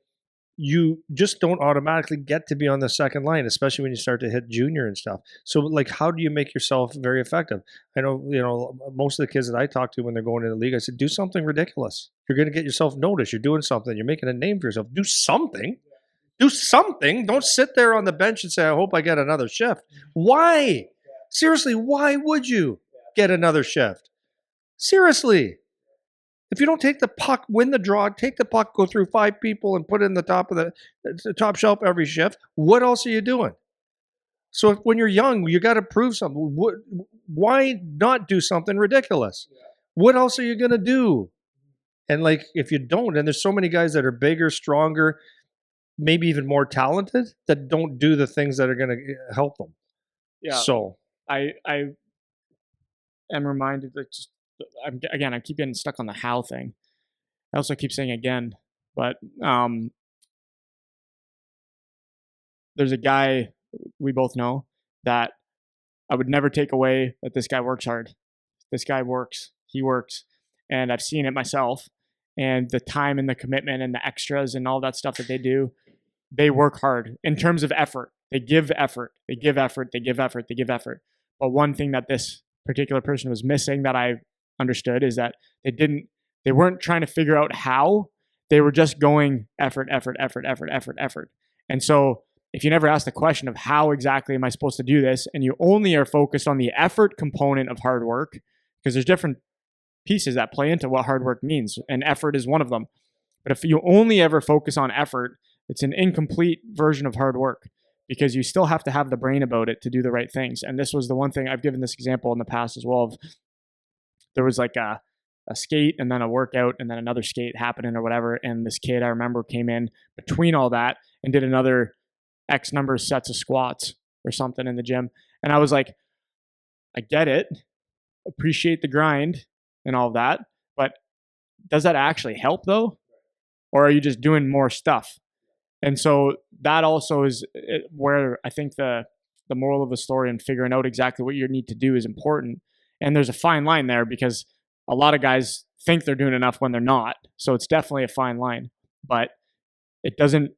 you just don't automatically get to be on the second line, especially when you start to hit junior and stuff. So, like, how do you make yourself very effective? I know, most of the kids that I talk to when they're going into the league, I said, do something ridiculous. You're going to get yourself noticed. You're doing something. You're making a name for yourself. Do something. Do something. Don't sit there on the bench and say, I hope I get another shift. Why? Seriously, why would you get another shift? Seriously. If you don't take the puck, win the draw, take the puck, go through 5 people and put it in the top of the top shelf every shift, what else are you doing? So when you're young, you got to prove something. Why not do something ridiculous? What else are you going to do? And like, if you don't, and there's so many guys that are bigger, stronger, maybe even more talented that don't do the things that are going to help them. Yeah. So I am reminded that I keep getting stuck on the how thing. I also keep saying again, but there's a guy we both know that I would never take away that this guy works hard. This guy works. He works. And I've seen it myself. And the time and the commitment and the extras and all that stuff that they do, they work hard in terms of effort. They give effort. They give effort. They give effort. They give effort. But one thing that this particular person was missing that I understood is that they weren't trying to figure out how. They were just going effort, effort, effort, effort, effort, effort. And so if you never ask the question of how exactly am I supposed to do this, and you only are focused on the effort component of hard work, because there's different pieces that play into what hard work means, and effort is one of them. But if you only ever focus on effort, it's an incomplete version of hard work because you still have to have the brain about it to do the right things. And this was the one thing I've given this example in the past as well. Of there was like a skate and then a workout and then another skate happening or whatever. And this kid I remember came in between all that and did another X number of sets of squats or something in the gym. And I was like, I get it, appreciate the grind and all of that, but does that actually help though? Or are you just doing more stuff? And so that also is where I think the moral of the story and figuring out exactly what you need to do is important. And there's a fine line there because a lot of guys think they're doing enough when they're not. So it's definitely a fine line, but it doesn't,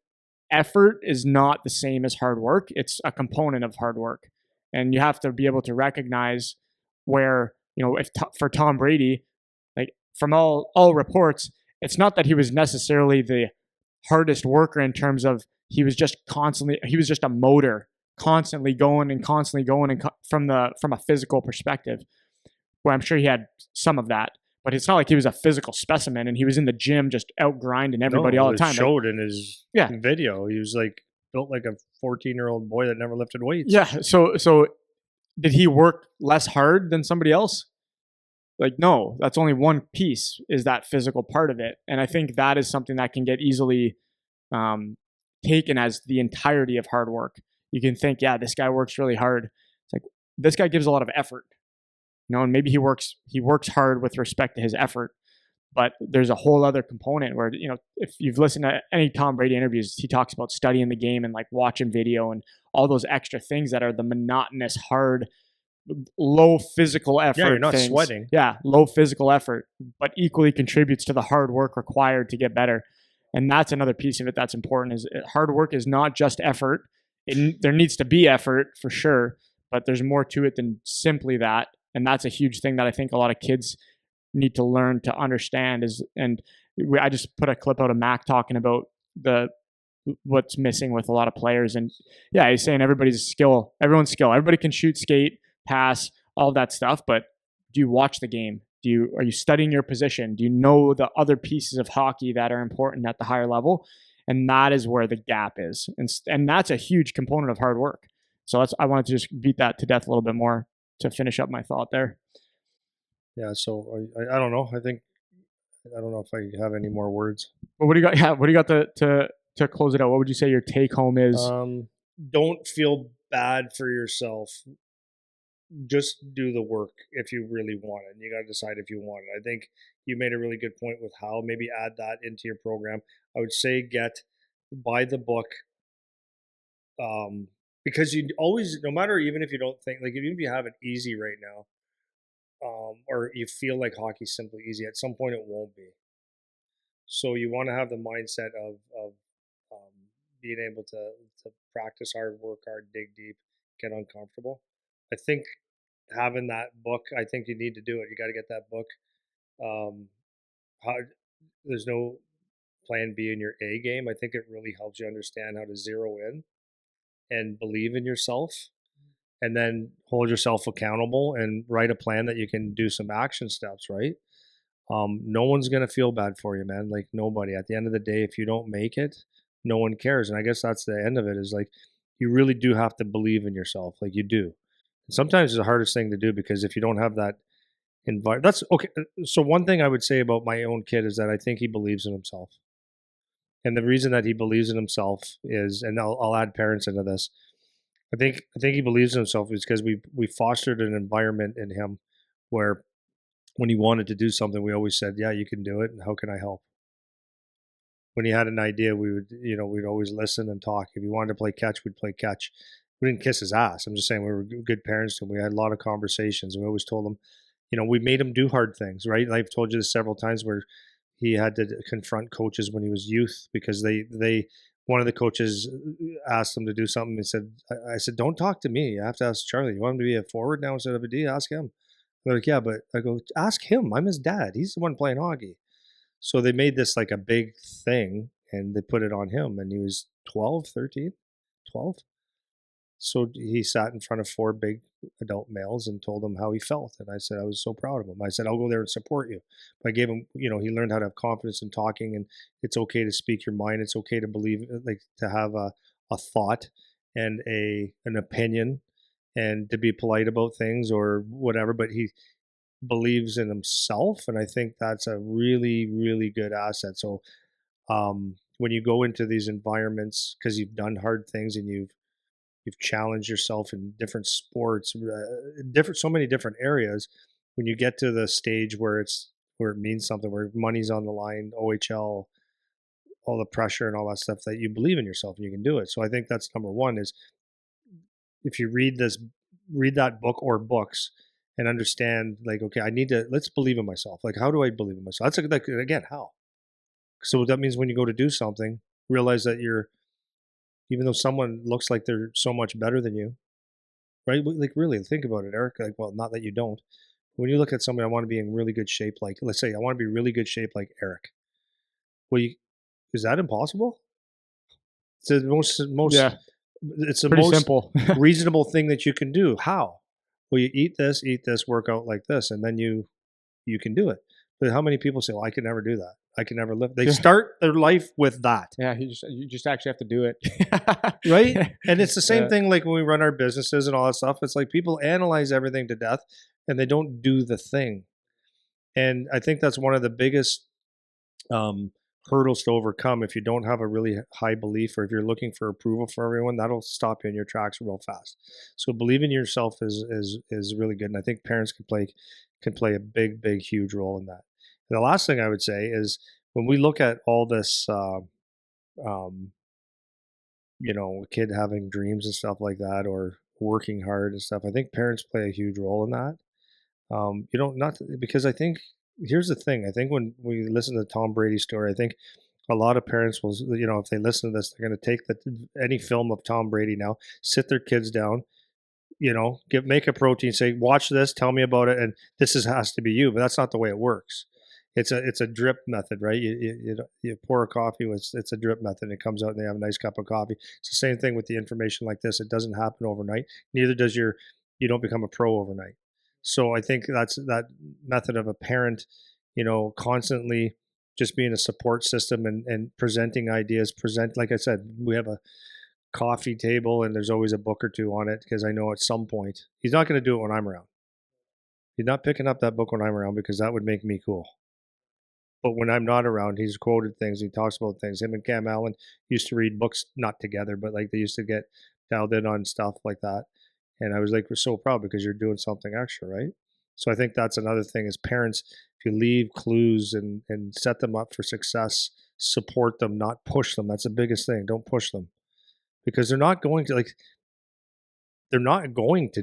effort is not the same as hard work. It's a component of hard work. And you have to be able to recognize where, if for Tom Brady, like from all reports, it's not that he was necessarily the hardest worker in terms of he was just a motor, constantly going and from a physical perspective, where I'm sure he had some of that, but it's not like he was a physical specimen and he was in the gym just out grinding everybody all the time. It showed in his video. He was like built like a 14-year-old boy that never lifted weights. Yeah. So did he work less hard than somebody else? Like, no, that's only one piece, is that physical part of it. And I think that is something that can get easily taken as the entirety of hard work. You can think, yeah, this guy works really hard. It's like, this guy gives a lot of effort, and maybe he works hard with respect to his effort, but there's a whole other component where, if you've listened to any Tom Brady interviews, he talks about studying the game and like watching video and all those extra things that are the monotonous, hard, low physical effort. Yeah, you're not sweating. Yeah, low physical effort, but equally contributes to the hard work required to get better. And that's another piece of it that's important, is hard work is not just effort. There needs to be effort for sure, but there's more to it than simply that. And that's a huge thing that I think a lot of kids need to learn to understand I just put a clip out of Mac talking about what's missing with a lot of players. And yeah, he's saying everybody's skill, everyone's skill. Everybody can shoot, skate, pass, all that stuff, but do you watch the game? Are you studying your position? Do you know the other pieces of hockey that are important at the higher level? And that is where the gap is. And that's a huge component of hard work. So I wanted to just beat that to death a little bit more to finish up my thought there. Yeah. So I don't know. I don't know if I have any more words. But what do you got? Yeah. What do you got to close it out? What would you say your take home is? Don't feel bad for yourself. Just do the work if you really want it. And you got to decide if you want it. I think you made a really good point with how. Maybe add that into your program. I would say buy the book. Because you always, no matter, even if you don't think, like, even if you have it easy right now, or you feel like hockey's simply easy, at some point it won't be. So you want to have the mindset of being able to practice hard, work hard, dig deep, get uncomfortable. I think having that book, I think you need to do it. You got to get that book. Um, how there's no plan B in your A game. I think it really helps you understand how to zero in and believe in yourself, and then hold yourself accountable and write a plan that you can do some action steps, right? No one's gonna feel bad for you, man. Like nobody. At the end of the day, if you don't make it, no one cares. And I guess that's the end of it. Is like you really do have to believe in yourself. Like you do. Sometimes it's the hardest thing to do because if you don't have that environment, that's okay. So one thing I would say about my own kid is that I think he believes in himself, and the reason that he believes in himself is, and I'll add parents into this. I think he believes in himself is because we fostered an environment in him where when he wanted to do something, we always said, "Yeah, you can do it." And how can I help? When he had an idea, we'd always listen and talk. If he wanted to play catch, we'd play catch. We didn't kiss his ass. I'm just saying we were good parents to him. We had a lot of conversations. We always told him, we made him do hard things, right? And I've told you this several times where he had to confront coaches when he was youth because one of the coaches asked him to do something. He said, I said, don't talk to me. You have to ask Charlie. You want him to be a forward now instead of a D? Ask him. They're like, yeah, but I go, ask him. I'm his dad. He's the one playing hockey. So they made this like a big thing and they put it on him. And he was 12, 13, 12. So he sat in front of four big adult males and told them how he felt. And I said, I was so proud of him. I said, I'll go there and support you. But I gave him, he learned how to have confidence in talking, and it's okay to speak your mind. It's okay to believe, like to have a thought and an opinion and to be polite about things or whatever. But he believes in himself. And I think that's a really, really good asset. So when you go into these environments, because you've done hard things and you've challenged yourself in different sports, so many different areas. When you get to the stage where it means something, where money's on the line, OHL, all the pressure and all that stuff, that you believe in yourself and you can do it. So I think that's number one. Is if you read that book or books and understand, like, okay, let's believe in myself. Like, how do I believe in myself? That's like again, how. So that means when you go to do something, realize that even though someone looks like they're so much better than you, right? Like, really think about it, Eric. Like, well, not that you don't. When you look at somebody, I want to be in really good shape. Like, let's say I want to be really good shape like Eric. Well, is that impossible? It's the Yeah, it's the pretty most simple. reasonable thing that you can do. How? Well, you eat this, work out like this, and then you can do it. But how many people say, "Well, I can never do that. I can never live." They Yeah. start their life with that. Yeah, you just actually have to do it. Right? And it's the same Yeah. thing like when we run our businesses and all that stuff. It's like people analyze everything to death and they don't do the thing. And I think that's one of the biggest um, hurdles to overcome. If you don't have a really high belief, or if you're looking for approval for everyone, that'll stop you in your tracks real fast. So believing in yourself is really good. And I think parents can play a big, huge role in that. And the last thing I would say is when we look at all this um, a kid having dreams and stuff like that, or working hard and stuff. I think parents play a huge role in that. Not because I think here's the thing. I think when we listen to the Tom Brady story, I think a lot of parents will, if they listen to this, they're going to take any film of Tom Brady now, sit their kids down, make a protein, say, watch this, tell me about it, and has to be you. But that's not the way it works. It's a drip method, right? You pour a coffee with, it's a drip method. And it comes out and they have a nice cup of coffee. It's the same thing with the information like this. It doesn't happen overnight. Neither does you don't become a pro overnight. So I think that's that method of a parent, constantly just being a support system and presenting ideas. Like I said, we have a coffee table and there's always a book or two on it because I know at some point he's not going to do it when I'm around. He's not picking up that book when I'm around because that would make me cool. But when I'm not around, he's quoted things. He talks about things. Him and Cam Allen used to read books, not together, but like they used to get dialed in on stuff like that. And I was like, we're so proud because you're doing something extra, right? So I think that's another thing as parents, if you leave clues and set them up for success, support them, not push them. That's the biggest thing. Don't push them because they're not going to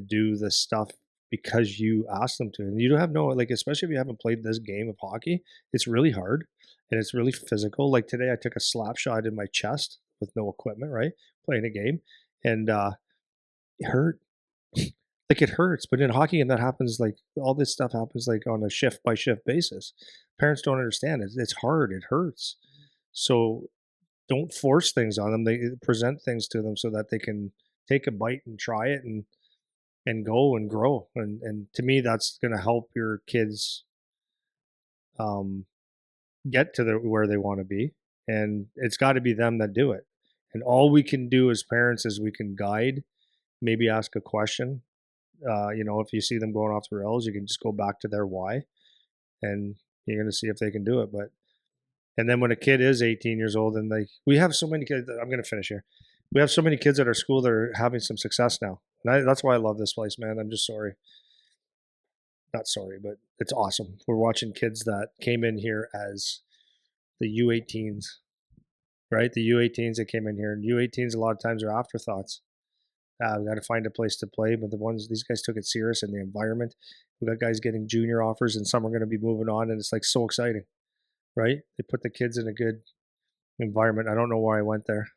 do this stuff because you ask them to. And you don't have especially if you haven't played this game of hockey, it's really hard and it's really physical. Like today, I took a slap shot in my chest with no equipment, right? Playing a game, and it hurt. Like it hurts, but in hockey, and that happens like all this stuff happens like on a shift by shift basis. Parents don't understand it. It's hard. It hurts. So don't force things on them. They present things to them so that they can take a bite and try it and go and grow. And to me, that's going to help your kids um, get to where they want to be. And it's got to be them that do it. And all we can do as parents is we can guide, maybe ask a question. If you see them going off the rails, you can just go back to their why, and you're going to see if they can do it. And then when a kid is 18 years old, and we have so many kids. I'm going to finish here. We have so many kids at our school that are having some success now. And that's why I love this place, man. I'm just sorry. Not sorry, but it's awesome. We're watching kids that came in here as the U18s, right? The U18s that came in here, and U18s a lot of times are afterthoughts. We got to find a place to play, but these guys took it serious in the environment. We got guys getting junior offers, and some are going to be moving on, and it's like so exciting, right? They put the kids in a good environment. I don't know why I went there.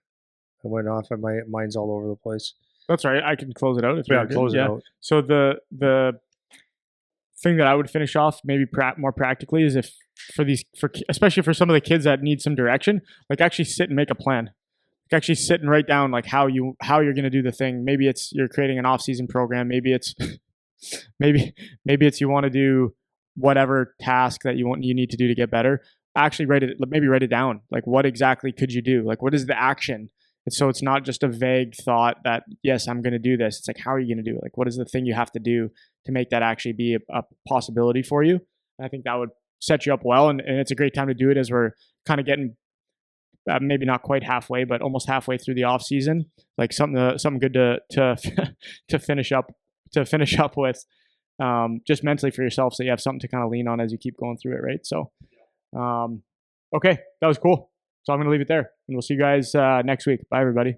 I went off, and my mind's all over the place. That's right. I can close it out if you want. Close it out. So the thing that I would finish off maybe more practically is especially for some of the kids that need some direction, like actually sit and make a plan. Actually sit and write down like how you're going to do the thing. Maybe it's you're creating an off-season program. Maybe it's maybe it's you want to do whatever task that you need to do to get better. Actually write it down. Like what exactly could you do? Like what is the action? And so it's not just a vague thought that yes, I'm going to do this. It's like how are you going to do it? Like what is the thing you have to do to make that actually be a possibility for you? And I think that would set you up well. And it's a great time to do it as we're kind of getting maybe not quite halfway, but almost halfway through the off season. Like something good to to finish up with, just mentally for yourself, so you have something to kind of lean on as you keep going through it, right? So, okay, that was cool. So I'm gonna leave it there, and we'll see you guys next week. Bye, everybody.